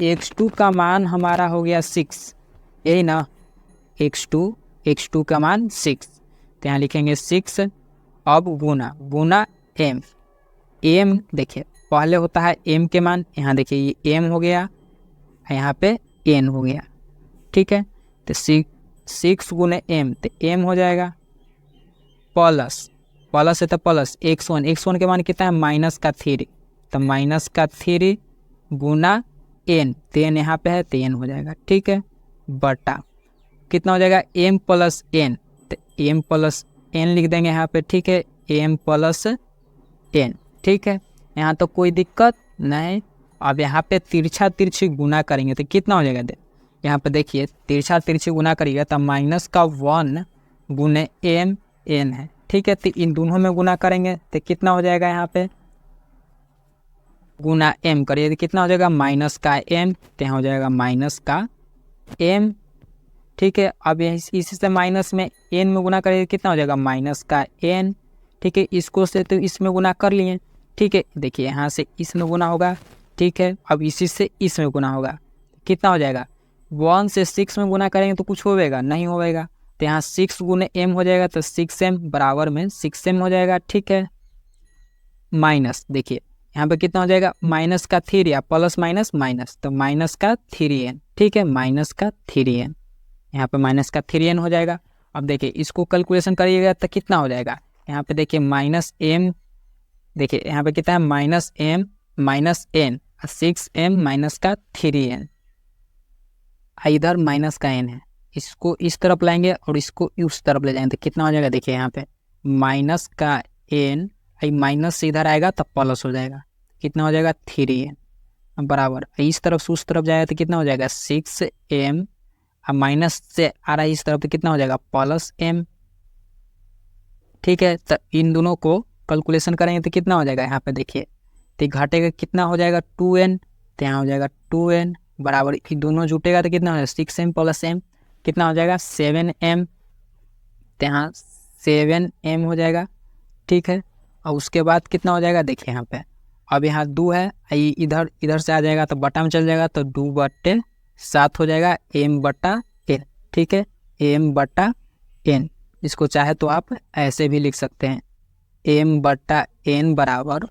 x2 का मान हमारा हो गया 6, यही ना, x2 का मान 6, तो यहाँ लिखेंगे 6। अब गुना m देखिए पहले होता है m के मान, यहाँ देखिए ये m हो गया, यहाँ पे n हो गया, ठीक है। तो 6 गुने m, तो m हो जाएगा, प्लस है तो प्लस x1 के मान कितना है, -3, तो -3 गुना n, तो n यहाँ पे है तो n हो जाएगा, ठीक है, बटा कितना हो जाएगा, m प्लस n, तो m प्लस n लिख देंगे यहाँ पे, ठीक है, m प्लस n, ठीक है। यहाँ तो कोई दिक्कत नहीं। अब यहाँ पे तिरछी गुना करेंगे तो कितना हो जाएगा, यहाँ पे देखिए तिरछी गुना करिएगा तो -1 गुने m n है, ठीक है। तो इन दोनों में गुना करेंगे तो कितना हो जाएगा, यहाँ पे गुना m करिए तो कितना हो जाएगा, -m, तो यहाँ हो जाएगा -m, ठीक है। अब इसी से माइनस में n में गुना करिए कितना हो जाएगा, -n, ठीक है। इसको से तो इसमें गुना कर लिए, ठीक है। देखिए यहाँ से इसमें गुना होगा, ठीक है। अब इसी से इसमें गुना होगा, कितना हो जाएगा, 1 से 6 में गुना करेंगे तो कुछ होगा, नहीं होगा, तो यहाँ 6 गुने m हो जाएगा, तो 6m बराबर में 6m हो जाएगा, ठीक है। माइनस देखिए यहाँ पे कितना हो जाएगा, -3 या प्लस माइनस, तो -3n, ठीक है, -3n, यहाँ पे -3n हो जाएगा। अब देखिए इसको कैलकुलेशन करिएगा तो कितना हो जाएगा, यहाँ पे देखिए -m, देखिए यहाँ पे कितना है, -m -n, 6m -3n, इधर माइनस का n है, इसको इस तरफ लाएंगे और इसको उस तरफ ले जाएंगे तो कितना हो जाएगा, देखिए यहाँ पे माइनस का n, माइनस से इधर आएगा तब प्लस हो जाएगा, कितना हो जाएगा, 3n, बराबर इस तरफ से उस तरफ जाएगा तो कितना हो जाएगा, 6m, अब माइनस से आ रहा है इस तरफ तो कितना हो जाएगा, +m, ठीक है। तो इन दोनों को कैलकुलेशन करेंगे तो कितना हो जाएगा, यहाँ पे देखिए तो घटेगा कितना हो जाएगा, 2n, तो यहाँ हो जाएगा 2n बराबर, दोनों जुटेगा तो कितना हो जाएगा, 6m + m, कितना हो जाएगा, 7m, तो यहाँ 7m हो जाएगा, ठीक है। और उसके बाद कितना हो जाएगा, देखिए यहाँ पे अब यहाँ 2 है, इधर से आ जाएगा तो बटा में चल जाएगा, तो 2/7 हो जाएगा, m/n, ठीक है, m/n। इसको चाहे तो आप ऐसे भी लिख सकते हैं, m/n बराबर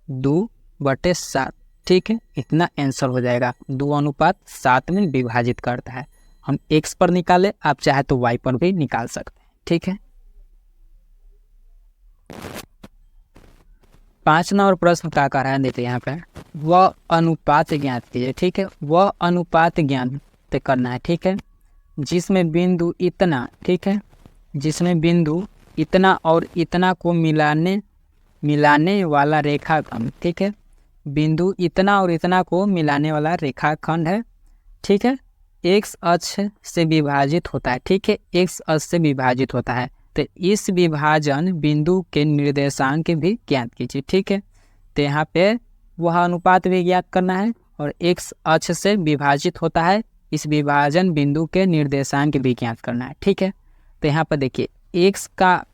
2/7, ठीक है। इतना आंसर हो जाएगा, 2:7 में विभाजित करता है। हम x पर निकाले, आप चाहे तो y पर भी निकाल सकते हैं, ठीक है। 5 नंबर प्रश्न क्या कह रहा है, देखिए यहाँ पे वह अनुपात ज्ञात कीजिए, ठीक है। वह अनुपात ज्ञात करना है, ठीक है, जिसमें बिंदु इतना, ठीक है, जिसमें बिंदु इतना और इतना को मिलाने वाला रेखाखंड, ठीक है, बिंदु इतना और इतना को मिलाने वाला रेखाखंड है, ठीक है। एक्स अक्ष से विभाजित होता है, ठीक है, एक्स अक्ष से विभाजित होता है। तो इस विभाजन बिंदु के निर्देशांक भी ज्ञात कीजिए, ठीक है। तो यहाँ पे वह अनुपात भी ज्ञात करना है और एक्स अक्ष से विभाजित होता है, इस विभाजन बिंदु के निर्देशांक भी ज्ञात करना है, ठीक है। तो यहाँ पर देखिए एक्स क्या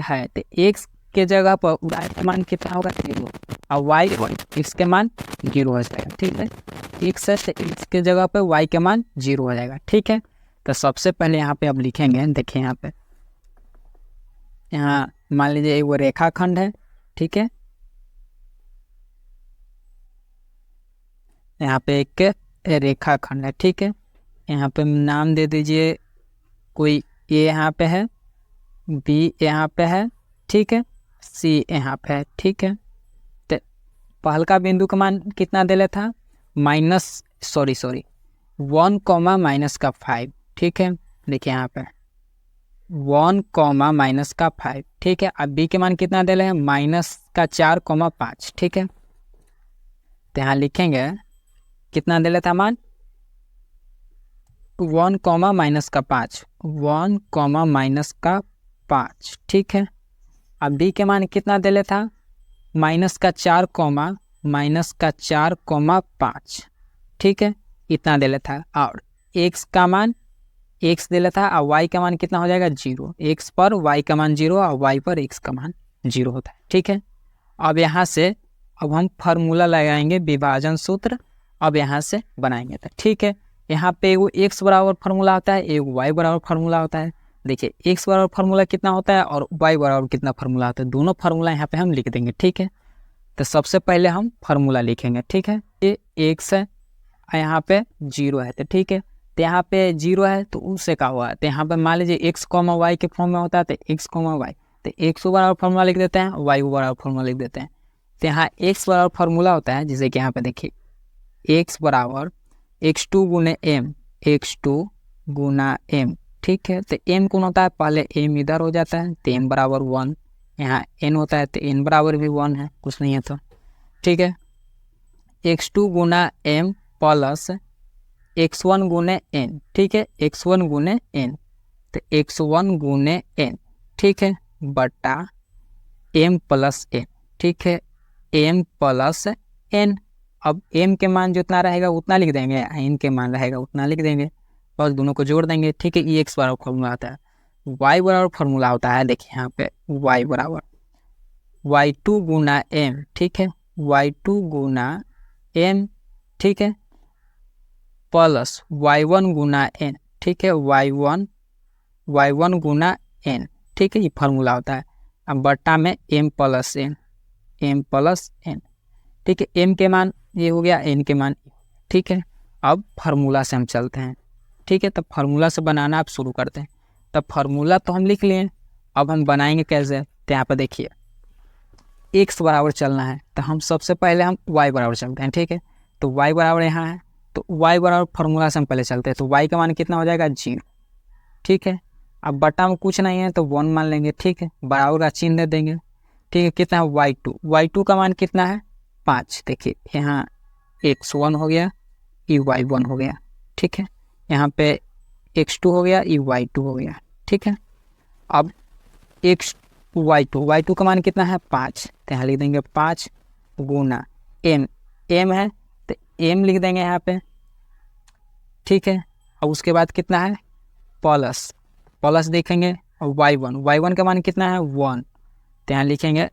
है, तो एक्स के जगह पर वाई का मान कितना होगा 0 और वाई एक्स के मान 0 हो जाएगा, ठीक है। एक्स है तो एक्स के जगह पर वाई के मान 0 हो जाएगा, ठीक है। तो सबसे पहले यहाँ पे अब लिखेंगे, देखिए यहाँ पे, यहाँ मान लीजिए वो रेखाखंड है, ठीक है। यहाँ पे एक रेखाखंड है, ठीक है। यहाँ पे नाम दे दीजिए, कोई ए यहाँ पे है, बी यहाँ पे है, ठीक है, सी यहाँ पे है, ठीक है। तो पहलका बिंदु का मान कितना दे था, माइनस 1 कॉमा माइनस का 5, ठीक है। देखिए यहाँ पे 1 कॉमा माइनस का 5, ठीक है। अब बी के मान कितना दे रहे हैं, माइनस का 4 कॉमा 5, ठीक है। तो यहाँ लिखेंगे कितना दे था मान 1 कॉमा माइनस का 5, 1 कॉमा माइनस का 5, ठीक है। अब बी के मान कितना दे था, माइनस का 4 कॉमा माइनस का 4 कॉमा 5, ठीक है, इतना दे था। और एक्स का मान एक्स दे था और वाई का मान कितना हो जाएगा 0, एक्स पर वाई का मान 0 और वाई पर एक्स का मान 0 होता है, ठीक है। अब यहाँ से अब हम फार्मूला लगाएंगे, विभाजन सूत्र अब यहाँ से बनाएंगे, तो ठीक है। यहाँ पे एगो एक्स बराबर फार्मूला होता है, एगो वाई बराबर फार्मूला होता है। देखिए एक्स बराबर फार्मूला कितना होता है और वाई बराबर कितना फार्मूला होता है, दोनों फार्मूला यहाँ पे हम लिख देंगे, ठीक है। तो सबसे पहले हम फार्मूला लिखेंगे, ठीक है। ये एक्स है, यहाँ पे 0 है, तो ठीक है। तो यहाँ पे 0 है तो उससे क्या हुआ है, तो यहाँ पे मान लीजिए एक्स कॉमा वाई के फॉर्म में होता है, तो एक्स कॉमा वाई, तो एक्स बराबर फार्मूला लिख देते हैं, वाई बराबर फार्मूला लिख देते हैं। तो यहाँ एक्स बराबर फार्मूला होता है, जैसे कि यहाँ पे देखिए एक्स बराबर x2 गुने एम, x2 गुना एम, ठीक है। तो एम कौन होता है, पहले एम इधर हो जाता है, तो एम बराबर 1, यहाँ एन होता है तो एन बराबर भी 1 है, कुछ नहीं है तो, ठीक है। x2 गुना एम प्लस x1 गुने एन, ठीक है, x1 गुने एन, तो x1 गुने एन, ठीक है, बटा एम प्लस एन, ठीक है, एम प्लस एन। अब m के मान जितना रहेगा उतना लिख देंगे, n के मान रहेगा उतना लिख देंगे, बस दोनों को जोड़ देंगे, ठीक है। ये एक्स बराबर फार्मूला आता है। y बराबर फार्मूला होता है, देखिए यहाँ पे y बराबर y2 गुना m, ठीक है, y2 गुना m, ठीक है, प्लस y1 गुना n, ठीक है, y1 गुना n, ठीक है, ये फार्मूला होता है। अब बट्टा में m प्लस n, ठीक है। m के मान ये हो गया, n के मान, ठीक है। अब फार्मूला से हम चलते हैं, ठीक है। तब फार्मूला से बनाना आप शुरू करते हैं। तब फार्मूला तो हम लिख लिए, अब हम बनाएंगे कैसे, तो यहाँ पर देखिए x बराबर चलना है, तो हम सबसे पहले हम y बराबर चलते हैं, ठीक है। तो y बराबर यहाँ है, तो y बराबर फार्मूला से हम पहले चलते हैं, तो y का मान कितना हो जाएगा 0, ठीक है। अब बटा में कुछ नहीं है तो 1 मान लेंगे, ठीक है, बराबर का चिन्ह दे देंगे, ठीक है। कितना है y2 का मान कितना है 5, देखिए यहाँ x1 हो गया, ये y1 हो गया, ठीक है। यहाँ पे x2 हो गया, ये y2 हो गया, ठीक है। अब y2 का मान कितना है 5, तो यहाँ लिख देंगे 5 गुना m है तो m लिख देंगे यहाँ पे, ठीक है। अब उसके बाद कितना है प्लस देखेंगे, और y1 का मान कितना है 1, तो यहाँ लिखेंगे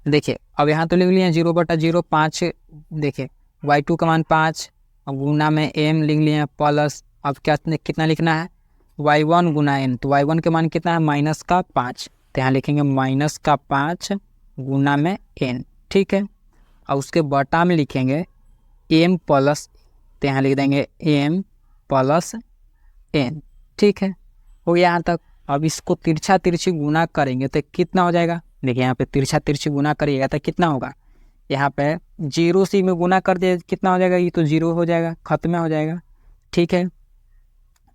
देखिए अब यहाँ तो लिख लिए 0/0 5, देखिए y2 का मान 5, अब गुना में m लिख लिए प्लस, अब क्या कितना लिखना है y1 गुना n, तो y1 के मान कितना है -5, तो यहाँ लिखेंगे -5 गुना में n, ठीक है। और उसके बटा में लिखेंगे m प्लस, तो यहाँ लिख देंगे m प्लस n, ठीक है, हो गया यहाँ तक। अब इसको तिरछी गुना करेंगे तो कितना हो जाएगा, देखिए यहाँ पे तिरछी गुना करिएगा तो कितना होगा, यहाँ पे 0 से में गुना कर दिए कितना हो जाएगा, ये तो 0 हो जाएगा, खत्म हो जाएगा, ठीक है।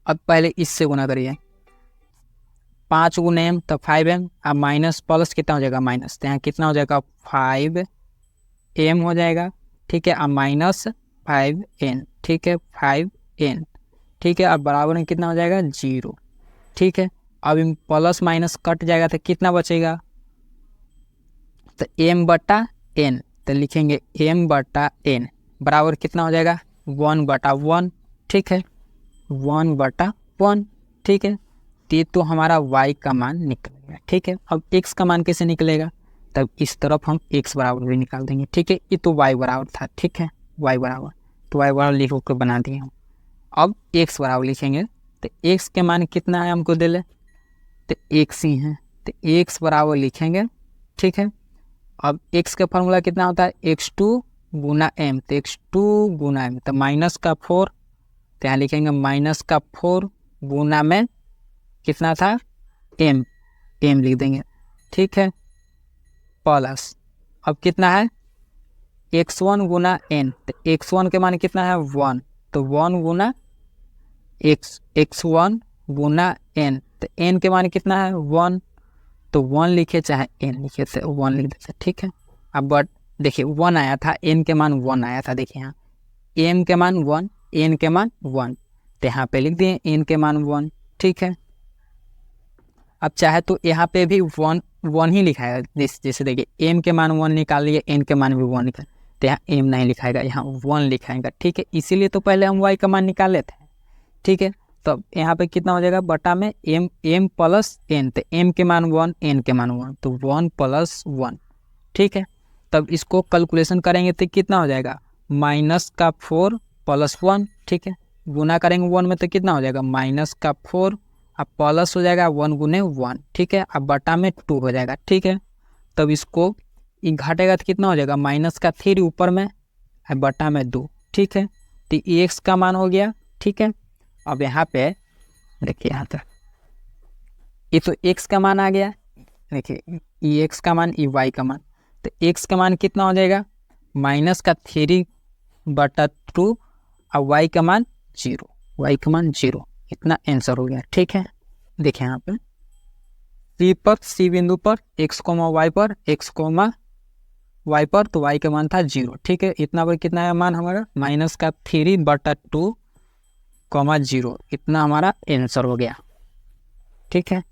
अब पहले इससे गुना करिए, 5 गुने m तो 5m, अब माइनस प्लस कितना हो जाएगा माइनस, तो यहाँ कितना हो जाएगा 5m हो जाएगा, ठीक है। अब माइनस 5n, ठीक है 5n, ठीक है। अब बराबर में कितना हो जाएगा 0, ठीक है। अब इन प्लस माइनस कट जाएगा तो कितना बचेगा, तो m/n, तो लिखेंगे m/n बराबर कितना हो जाएगा 1/1, ठीक है 1/1, ठीक है। तो हमारा y का मान निकलेगा, ठीक है। अब x का मान कैसे निकलेगा, तब इस तरफ हम x बराबर भी निकाल देंगे, ठीक है। ये तो y बराबर था, ठीक है y बराबर, तो y बराबर लिख कर बना दिए हम। अब x बराबर लिखेंगे तो x के मान कितना है हमको दे ले, तो x ही है, तो x बराबर लिखेंगे, ठीक है। अब x का फॉर्मूला कितना होता है x2 गुना m, तो x2 गुना m, तो माइनस का 4, तो यहाँ लिखेंगे माइनस का 4 गुना में कितना था m लिख देंगे, ठीक है प्लस, अब कितना है x1 गुना n, तो x1 के मान कितना है 1, तो 1 गुना x1 गुना n, तो n के मान कितना है 1, तो 1 लिखे चाहे n लिखे, तो 1 लिख देते, ठीक है। अब बट देखिए 1 आया था, n के मान 1 आया था, देखिए यहाँ m के मान 1, n के मान 1, तो यहाँ पे लिख दिए n के मान 1, ठीक है। अब चाहे तो यहाँ पे भी 1 ही लिखाएगा, जैसे देखिए m के मान 1 निकाल लिए, n के मान भी 1 निकाल, तो यहाँ m नहीं लिखाएगा, यहाँ 1 लिखाएगा, ठीक है। इसीलिए तो पहले हम y का मान निकाल लेते हैं, ठीक है। तो यहाँ पे कितना हो जाएगा बटा में m प्लस n, तो m के मान 1, n के मान 1, तो 1 + 1, ठीक है। तब इसको कैलकुलेशन करेंगे तो कितना हो जाएगा माइनस का 4 + 1, ठीक है। गुना करेंगे 1 में तो कितना हो जाएगा माइनस का 4, अब प्लस हो जाएगा 1 गुने 1, ठीक है। अब बटा में 2 हो जाएगा, ठीक है। तब इसको घटेगा तो कितना हो जाएगा माइनस का 3 ऊपर में, बटा में 2, ठीक है। तो x का मान हो गया, ठीक है। अब यहाँ पे देखिए यहाँ तक ये तो x का मान आ गया, देखिए ये x का मान, ये y का मान, तो x का मान कितना हो जाएगा माइनस का 3/2, और y का मान 0, y का मान 0, इतना आंसर हो गया, ठीक है। देखिए यहाँ पे C बिंदु पर x, y पर x, y पर, तो y का मान था 0, ठीक है। इतना पर कितना है मान हमारा माइनस का 3/2, 0, इतना हमारा आंसर हो गया, ठीक है।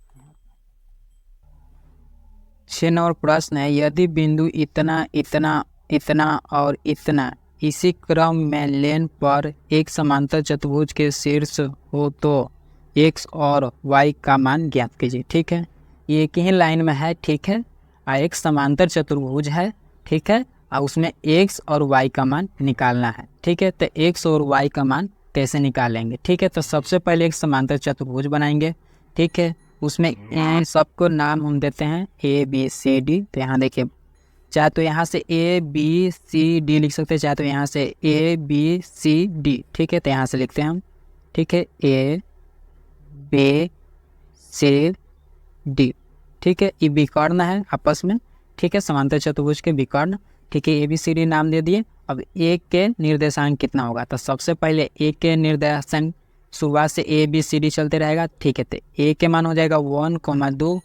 6 नंबर प्रश्न है, यदि बिंदु इतना इतना इतना और इतना इसी क्रम में लेन पर एक समांतर चतुर्भुज के शीर्ष हो तो x और y का मान ज्ञात कीजिए, ठीक है। ये एक ही लाइन में है, ठीक है, और एक समांतर चतुर्भुज है, ठीक है, और उसमें x और y का मान निकालना है, ठीक है। तो x और y का मान कैसे निकालेंगे, ठीक है। तो सबसे पहले एक समांतर चतुर्भुज बनाएंगे, ठीक है। उसमें सबको नाम हम देते हैं a b c d, तो यहाँ देखिए चाहे तो यहाँ से a b c d लिख सकते हैं, चाहे तो यहाँ से a b c d, ठीक है। तो यहाँ से लिखते हैं हम, ठीक है a b c d, ठीक है। ये विकर्ण है आपस में, ठीक है, समांतर चतुर्भुज के विकर्ण, ठीक है। a b c d नाम दे दिए। अब a के निर्देशांक कितना होगा, तो सबसे पहले a के निर्देशांक सुबह से a b c d चलते रहेगा, ठीक है। तो a के मान हो जाएगा 1,2,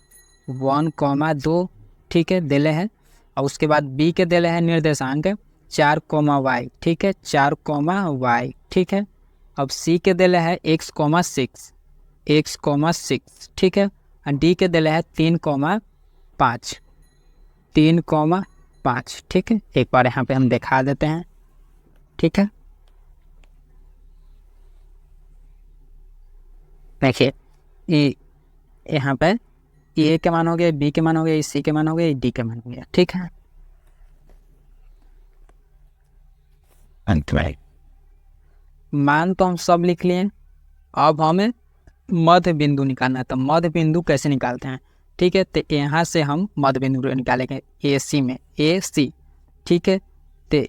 1,2, ठीक है, दिले है। और उसके बाद b के दिले है निर्देशांक 4, ठीक है, 4, ठीक है। अब c के दिले है x, 6, ठीक है। और d के दिले है 3,5, 3,5, ठीक है। एक बार यहाँ पे हम दिखा देते हैं, ठीक है। देखिए यहाँ पे ए के मान हो गया, बी के मान हो गया, सी के मान हो गया, डी के मान हो गया, ठीक है। मान तो हम सब लिख लिए, अब हमें मध्य बिंदु निकालना है। तो मध्य बिंदु कैसे निकालते हैं, ठीक है। तो यहाँ से हम मध्य बिंदु निकालेंगे ए सी में, ए सी, ठीक है। तो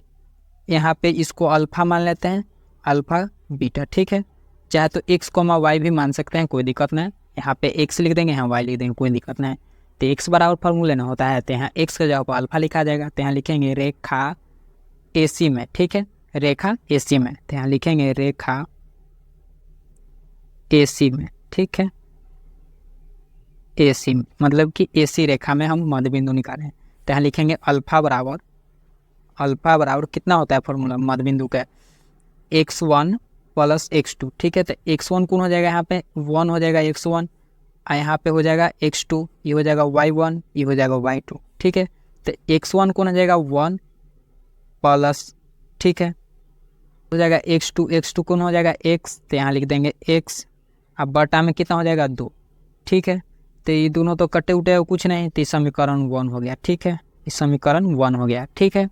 यहाँ पे इसको अल्फा मान लेते हैं, अल्फा बीटा, ठीक है। चाहे तो x, y भी मान सकते हैं, कोई दिक्कत नहीं। यहाँ पे x लिख देंगे, यहाँ y लिख देंगे, कोई दिक्कत नहीं। तो x बराबर फॉर्मूला ना होता है, तो यहाँ x का जगह पर अल्फा लिखा जाएगा। तो यहाँ लिखेंगे रेखा AC में, ठीक है, रेखा AC में, तो यहाँ लिखेंगे रेखा AC में, ठीक है, AC, मतलब कि AC रेखा में हम मध्य बिंदु निकालें। तो यहाँ लिखेंगे अल्फा बराबर कितना होता है फॉर्मूला मध्य बिंदु का, x1 प्लस x2। ठीक है, तो x1 कौन हो जाएगा, यहाँ पे 1 हो जाएगा x1, और यहाँ पे हो जाएगा x2, ये हो जाएगा y1, ये हो जाएगा y2। ठीक है, तो x1 कौन हो जाएगा 1 प्लस, ठीक है, हो जाएगा x2 कौन हो जाएगा x, तो यहाँ लिख देंगे x, अब बटा में कितना हो जाएगा 2। ठीक है, तो ये दोनों तो कटे उटे कुछ नहीं, तो समीकरण 1 हो गया। ठीक है, इस समीकरण 1 हो गया। ठीक है,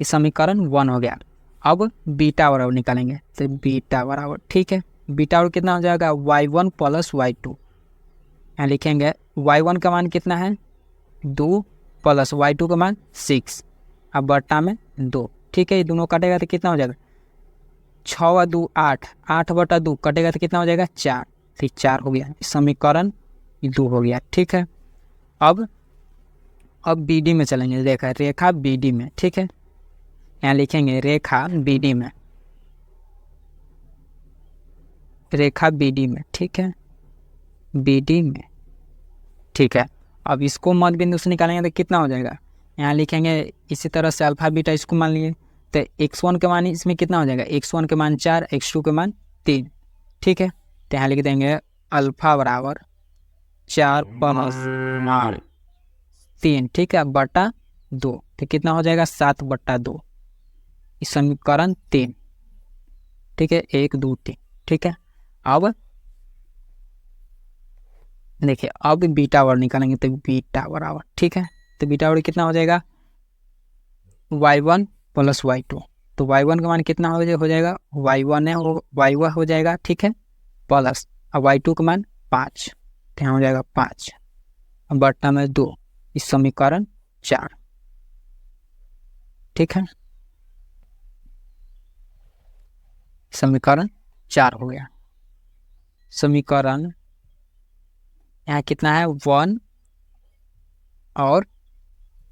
इस समीकरण 1 हो गया। अब बीटा बराबर निकालेंगे, तो बीटा बराबर, ठीक है, बीटा बराबर कितना हो जाएगा y1 प्लस y2। यहाँ लिखेंगे y1 का मान कितना है 2 प्लस y2 का मान 6, अब बट्टा में 2। ठीक है, ये दोनों कटेगा तो कितना हो जाएगा 6 व 2 8, 8 बटा 2 कटेगा तो कितना हो जाएगा 4, तो 4 हो गया, समीकरण 2 हो गया। ठीक है, अब BD में चलेंगे, देखा रेखा BD में। ठीक है, यहाँ लिखेंगे रेखा BD में, रेखा BD में। ठीक है, BD में। ठीक है, अब इसको मध्य बिंदु से निकालेंगे तो कितना हो जाएगा, यहाँ लिखेंगे इसी तरह से अल्फा बीटा इसको मान लिए, तो x1 के मान इसमें कितना हो जाएगा, x1 के मान 4, x2 के मान 3। ठीक है, तो यहाँ लिख देंगे अल्फा बराबर 4 प्लस 3, ठीक है, बटा 2, तो कितना हो जाएगा 7 बटा 2, इस समीकरण 3। ठीक है, 1 2 3। ठीक है, अब देखिए अब बीटा बराबर निकालेंगे, तो बीटा बराबर, ठीक है, तो बीटा बराबर कितना हो जाएगा y1 प्लस y2, तो y1 का मान कितना हो जाएगा y1 है, y1 हो जाएगा। ठीक है, प्लस अब y2 का मान 5, तो यहाँ हो जाएगा 5, अब बट्टा में 2, इस समीकरण 4। ठीक है, समीकरण 4 हो गया। समीकरण यहाँ कितना है 1 और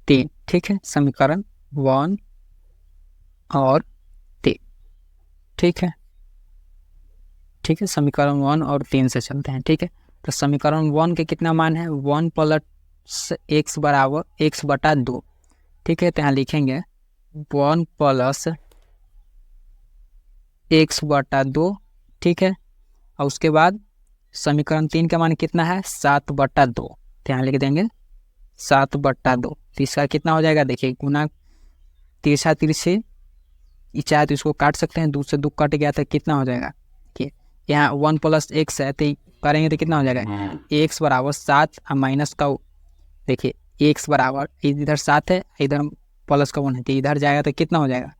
3। ठीक है, समीकरण 1 और 3। ठीक है, ठीक है, समीकरण 1 और 3 से चलते हैं। ठीक है, तो समीकरण 1 के कितना मान है 1 प्लस x बराबर x बटा 2। ठीक है, तो यहाँ लिखेंगे 1 प्लस x बटा 2। ठीक है, और उसके बाद समीकरण 3 का मान कितना है 7 बटा 2, तो यहाँ लिख देंगे 7 बटा 2। तो इसका कितना हो जाएगा, देखिए गुना तिरछा तिरछे चाहे तो इसको काट सकते हैं, 2 से 2 कट गया तो कितना हो जाएगा, कि यहाँ 1 प्लस x है, तो करेंगे तो कितना हो जाएगा x बराबर 7 और माइनस का, देखिए x बराबर इधर 7 है, इधर प्लस का 1 है, तो इधर जाएगा तो कितना हो जाएगा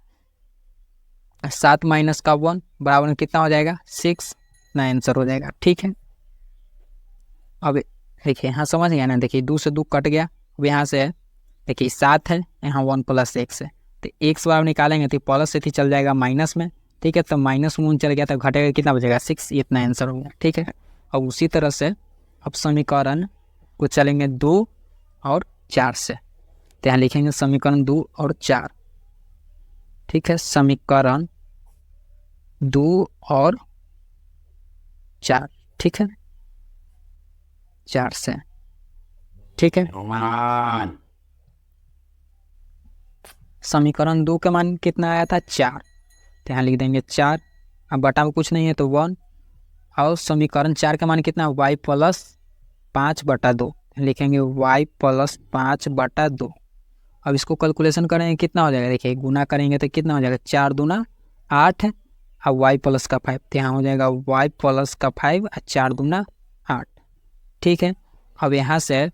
7 माइनस का 1 बराबर में कितना हो जाएगा 6, ना आंसर हो जाएगा। ठीक है, अब देखिए यहाँ समझ गया ना, देखिए 2 से 2 कट गया, अब यहाँ से देखिए 7 है, यहाँ 1 प्लस x है, तो x बराबर निकालेंगे तो प्लस से थी चल जाएगा माइनस में। ठीक है, तो माइनस में चल गया तो घटेगा कितना बचेगा 6, इतना आंसर हो गया। ठीक है, अब उसी तरह से अब समीकरण को चलेंगे 2 और 4 से, तो यहाँ लिखेंगे समीकरण 2 और 4। ठीक है, समीकरण 2 और 4। ठीक है, 4 से। ठीक है, समीकरण 2 का मान कितना आया था 4, तो यहाँ लिख देंगे 4, अब बटा में कुछ नहीं है तो 1, और समीकरण 4 का मान कितना y प्लस 5 बटा 2, लिखेंगे y प्लस 5 बटा 2। अब इसको कैलकुलेशन करेंगे कितना हो जाएगा, देखिए गुना करेंगे तो कितना हो जाएगा 4 दूना 8, और y प्लस का 5, तो यहाँ हो जाएगा y प्लस का 5 और 4 दूना 8। ठीक है, अब यहाँ से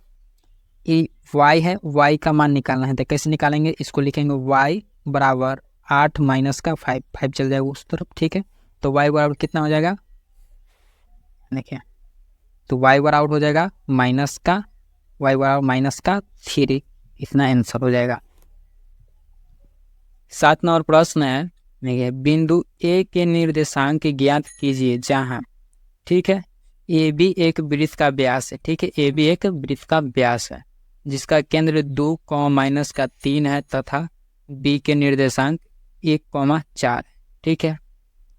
ये y है, y का मान निकालना है, तो कैसे निकालेंगे, इसको लिखेंगे y बराबर 8 माइनस का 5, 5 चल जाएगा उस तरफ। ठीक है, तो y बराबर कितना हो जाएगा, देखिए तो y बराबर हो जाएगा माइनस का, y बराबर माइनस का 3, इतना आंसर हो जाएगा। 7 नंबर प्रश्न है, देखिए बिंदु A के निर्देशांक ज्ञात कीजिए जहाँ, ठीक है, ए बी एक वृत्त का व्यास है। ठीक है, ए बी एक वृत्त का व्यास है जिसका केंद्र 2, -3 है तथा बी के निर्देशांक 1, 4 है। ठीक है,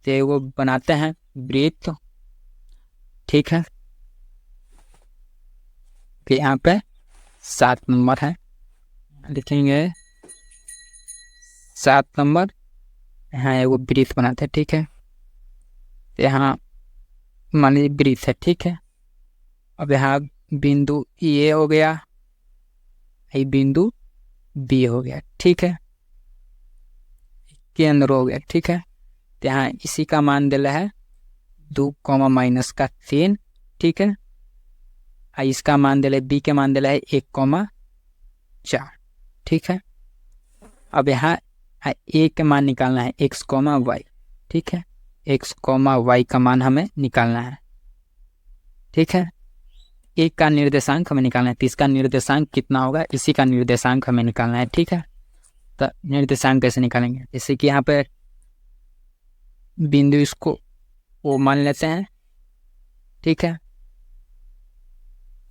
तो वो बनाते हैं वृत्त। ठीक है, कि यहाँ पे 7 नंबर है, लिखेंगे 7 नंबर। यहाँ एगो वृत्त बनाते हैं, ठीक है। यहाँ मान लीजिए वृत्त है, ठीक है। अब यहाँ बिंदु ए हो गया, ये बिंदु बी हो गया, ठीक है, केंद्र हो गया, ठीक है। तो यहाँ इसी का मान दिला है 2 माइनस का 3, ठीक है। इसका मान दिला है, बी के मान दिला है 1,4, ठीक है। अब यहाँ ए के मान निकालना है x, y, ठीक है। x, y का मान हमें निकालना है, ठीक है। एक का निर्देशांक हमें निकालना है, तो इसका निर्देशांक कितना होगा, इसी का निर्देशांक हमें निकालना है, ठीक है। तो निर्देशांक कैसे निकालेंगे, जैसे कि यहाँ पे बिंदु इसको ओ मान लेते हैं, ठीक है।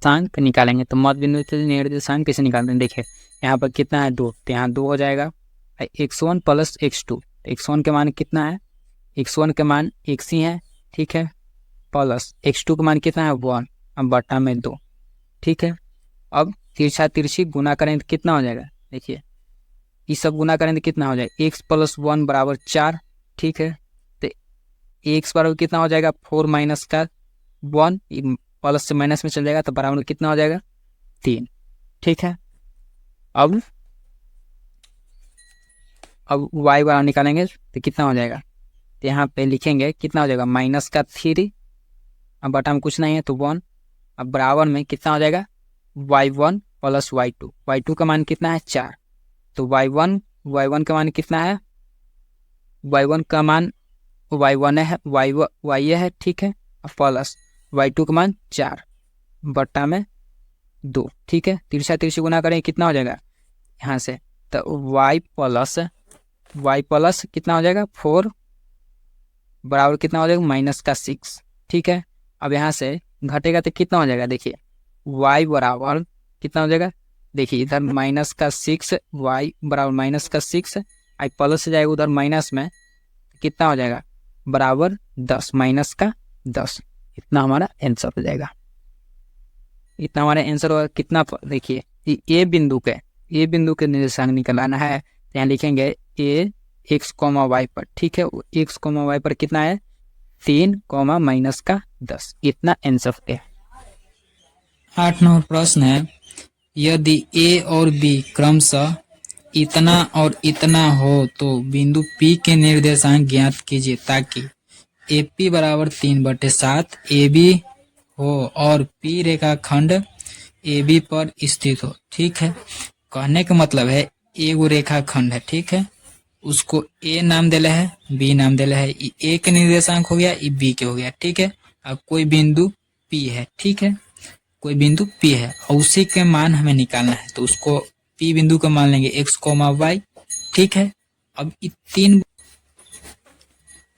निर्देशांक निकालेंगे तो मध्य बिंदु से निर्देशांक कैसे निकालते हैं, देखिए यहाँ पर कितना है 2, तो यहाँ 2 हो जाएगा। x1 प्लस x2, x1 के मान कितना है, x1 के मान x ही है, ठीक है, प्लस x2 का मान कितना है 1, अब बटा में 2, ठीक है। अब तिरछा तिरछी गुना करें तो कितना हो जाएगा, देखिए ये सब गुना करें तो कितना हो जाएगा, x प्लस 1 बराबर 4, ठीक है। तो x बराबर कितना हो जाएगा 4 माइनस का 1, प्लस से माइनस में चल जाएगा तो बराबर कितना हो जाएगा 3, ठीक है। अब y बराबर निकालेंगे तो कितना हो जाएगा, तो यहाँ पे लिखेंगे कितना हो जाएगा माइनस का 3, अब बटा में कुछ नहीं है तो 1, अब बराबर में कितना हो जाएगा y1 प्लस y2, y2 का मान कितना है 4, तो y1 का मान कितना है, y1 का मान y1 है, y है, ठीक है, प्लस y2 का मान 4 बटा में 2, ठीक है। तिरछा तिरछी गुना करें कितना हो जाएगा यहाँ से, तो y प्लस कितना हो जाएगा 4 बराबर कितना हो जाएगा माइनस का 6, ठीक है। अब यहाँ से घटेगा तो कितना हो जाएगा, देखिए y बराबर कितना हो जाएगा, देखिए इधर माइनस का 6, y बराबर माइनस का 6, आई प्लस से जाएगा उधर माइनस में, कितना हो जाएगा बराबर 10, माइनस का 10, इतना हमारा आंसर हो जाएगा। इतना हमारा आंसर होगा कितना, देखिए ए बिंदु के निर्देशांक निकालना है, तो यहाँ लिखेंगे ए x, y पर, ठीक है। x, y पर कितना है 3, माइनस का 10, इतना आंसर है। 8 नंबर प्रश्न है, यदि a और b क्रमशः इतना और इतना हो तो बिंदु P के निर्देशांक ज्ञात कीजिए ताकि AP बराबर 3/7 AB हो और P रेखाखंड AB पर स्थित हो, ठीक है। कहने का मतलब है एगो रेखाखंड है, ठीक है, उसको A नाम दिला है, B नाम दिला है, A के निर्देशांक हो गया, B के हो गया, ठीक है। अब कोई बिंदु P है, ठीक है, कोई बिंदु P है और उसी के मान हमें निकालना है, तो उसको P बिंदु का मान लेंगे x, y, ठीक है। अब तीन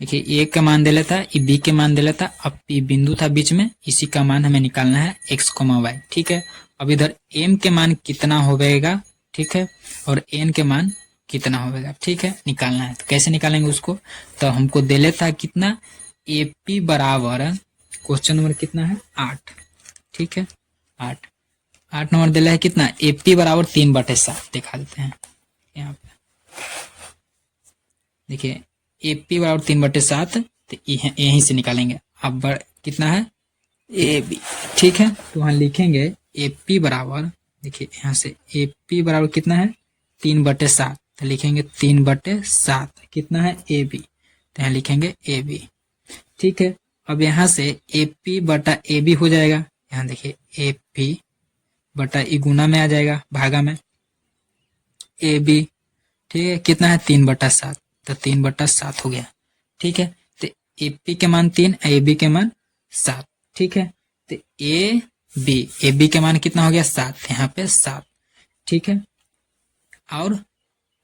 देखिए A का मान दे लेता है, B के मान दे लेता, अब P बिंदु था बीच में, इसी का मान हमें निकालना है x, y, ठीक है। अब इधर M के मान कितना होगा, ठीक है, और N के मान कितना होगा, ठीक है, निकालना है। तो कैसे निकालेंगे उसको, तो हमको दे लेता है कितना AP बराबर, क्वेश्चन नंबर कितना है 8, ठीक है, 8 नंबर दिला है कितना AP बराबर 3/7, दिखा देते हैं यहाँ पे, देखिए AP बराबर 3/7, तो यहीं से निकालेंगे। अब कितना है AB, ठीक है, तो वहां लिखेंगे AP बराबर, देखिए यहाँ से AP बराबर कितना है 3/7, तो लिखेंगे 3/7 कितना है AB, तो यहाँ लिखेंगे AB, ठीक है। अब यहाँ से AP बटा AB हो जाएगा, यहाँ देखिए AP बटा ई गुना में आ जाएगा, भागा में AB, ठीक है, कितना है 3/7, तो 3/7 हो गया, ठीक है। तो AP के मान 3, AB के मान 7, ठीक है। तो AB के मान कितना हो गया 7, यहाँ पे 7, ठीक है। और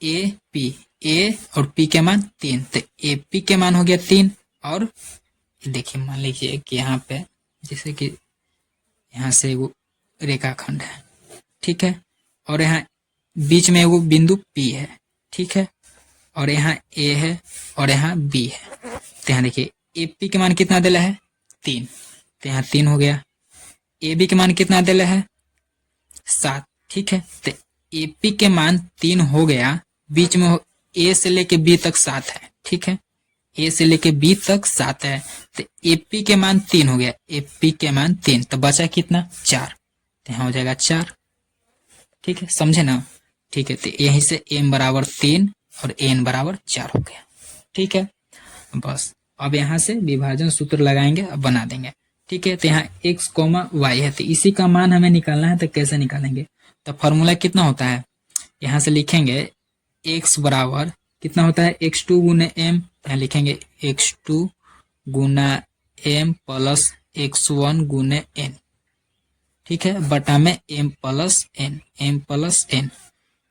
AP, A और P के मान 3, तो AP के मान हो गया 3, और देखिए मान लीजिए कि यहाँ पे जैसे कि यहाँ से वो रेखाखंड है, ठीक है, और यहाँ बीच में वो बिंदु P है, ठीक है, और यहाँ A है और यहाँ B है, तो यहाँ देखिए AP के मान कितना दिला है 3, तो यहाँ 3 हो गया। AB के मान कितना दिला है 7, ठीक है। तो एपी के मान 3 हो गया, बीच में ए से लेके बी तक 7 है, ठीक है। ए से लेके बी तक 7 है, तो एपी के मान 3 हो गया, एपी के मान 3, तो बचा कितना 4, तो यहाँ हो जाएगा 4, ठीक है, समझे ना। ठीक है, तो यहीं से m बराबर 3 और n बराबर 4 हो गया, ठीक है। बस अब यहाँ से विभाजन सूत्र लगाएंगे, अब बना देंगे, ठीक है। तो यहाँ x, y है, तो इसी का मान हमें निकालना है, तो कैसे निकालेंगे। तो फॉर्मूला कितना होता है, यहाँ से लिखेंगे x बराबर कितना होता है, x2 गुने m, यहाँ लिखेंगे x2 गुना m प्लस x1 गुने n, ठीक है, बटा में m प्लस n,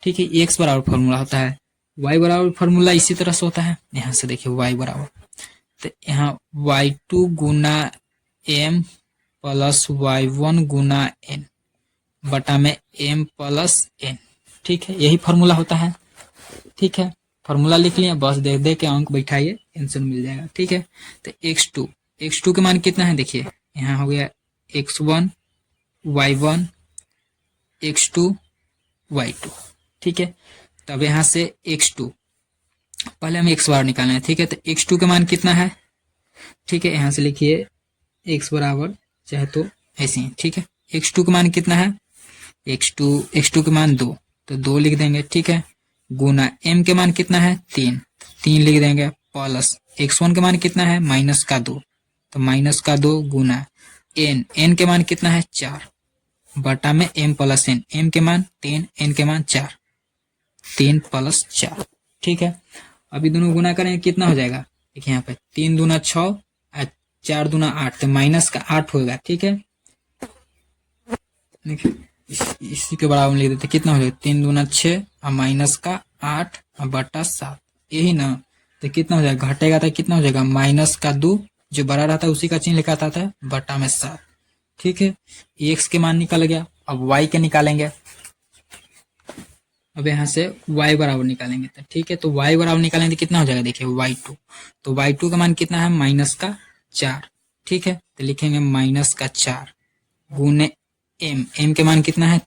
ठीक है। x बराबर फॉर्मूला होता है, y बराबर फॉर्मूला इसी तरह से होता है, यहाँ से देखिए y बराबर, तो यहाँ y2 गुना m प्लस y1 गुना n बटा में m प्लस n, ठीक है, यही फॉर्मूला होता है, ठीक है। फॉर्मूला लिख लिया, बस देख दे के अंक बैठाइए, आंसर मिल जाएगा, ठीक है। तो x2 के मान कितना है, देखिए यहाँ हो गया x1 y1 x2 y2, ठीक है। तब यहाँ से x2 पहले हम x बार निकालना है, ठीक है। तो x2 के मान कितना है, ठीक है, यहाँ से लिखिए x बराबर चाहे तो ऐसे ही, ठीक है। x2 का मान कितना है, x2 के मान 2, तो 2 लिख देंगे, ठीक है। गुना m के मान कितना है 3 लिख देंगे, प्लस x1 के मान कितना है -2, तो -2 गुना n के मान कितना है 4 बटा में m प्लस n, m के मान 3, n के मान 4, 3 प्लस 4, ठीक है। अभी दोनों गुना करेंगे कितना हो जाएगा, देखिए यहाँ पे 3 दूना 6 और 4 दूना 8, तो माइनस का 8 होगा, ठीक है। देखिए इसी के बराबर लिख देते, कितना हो जाएगा 3 दूना 6 और माइनस का 8 और बटा 7, यही ना। तो कितना हो जाएगा, घटेगा तो कितना हो जाएगा -2, जो बड़ा रहता है उसी का चिन्ह लिखा आता है, बटा में 7, ठीक है। x के मान निकल गया, अब y के निकालेंगे। अब यहाँ से y बराबर निकालेंगे, तो ठीक है। तो y बराबर निकालेंगे तो कितना हो जाएगा, देखिए y2, तो y2 का मान कितना है -4, ठीक है। तो लिखेंगे -4 गुने m के मान कितना है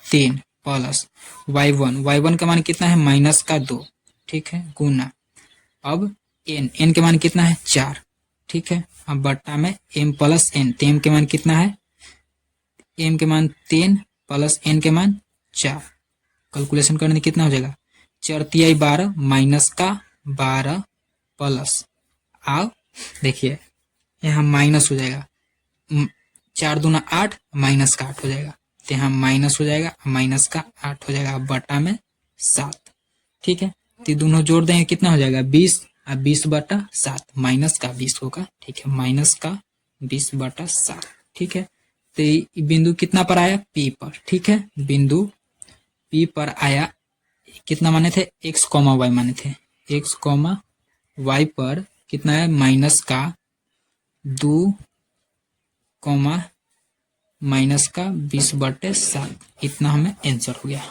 3 प्लस y1 का मान कितना है -2, ठीक है, गुना अब n के मान कितना है 4, ठीक है। अब बट्टा में m प्लस n, तो m के मान कितना है, m के मान 3 प्लस n के मान 4, कैलकुलेशन करने कितना हो जाएगा 4 तिहाई 12 -12 प्लस, आओ देखिए यहाँ माइनस हो जाएगा, 4 दूना 8 माइनस का 8 हो जाएगा, तो यहाँ माइनस हो जाएगा, माइनस का 8 हो जाएगा, बटा में 7, ठीक है। तो दोनों जोड़ देंगे कितना हो जाएगा 20 और 20 बटा 7, माइनस का 20 होगा, ठीक है, माइनस का 20 बटा 7, ठीक है। तो ये बिंदु कितना पर आया P पर, ठीक है, बिंदु P पर आया, कितना माने थे x, y माने थे, x, y पर कितना है -2, -20 बटे 7, इतना हमें आंसर हो गया।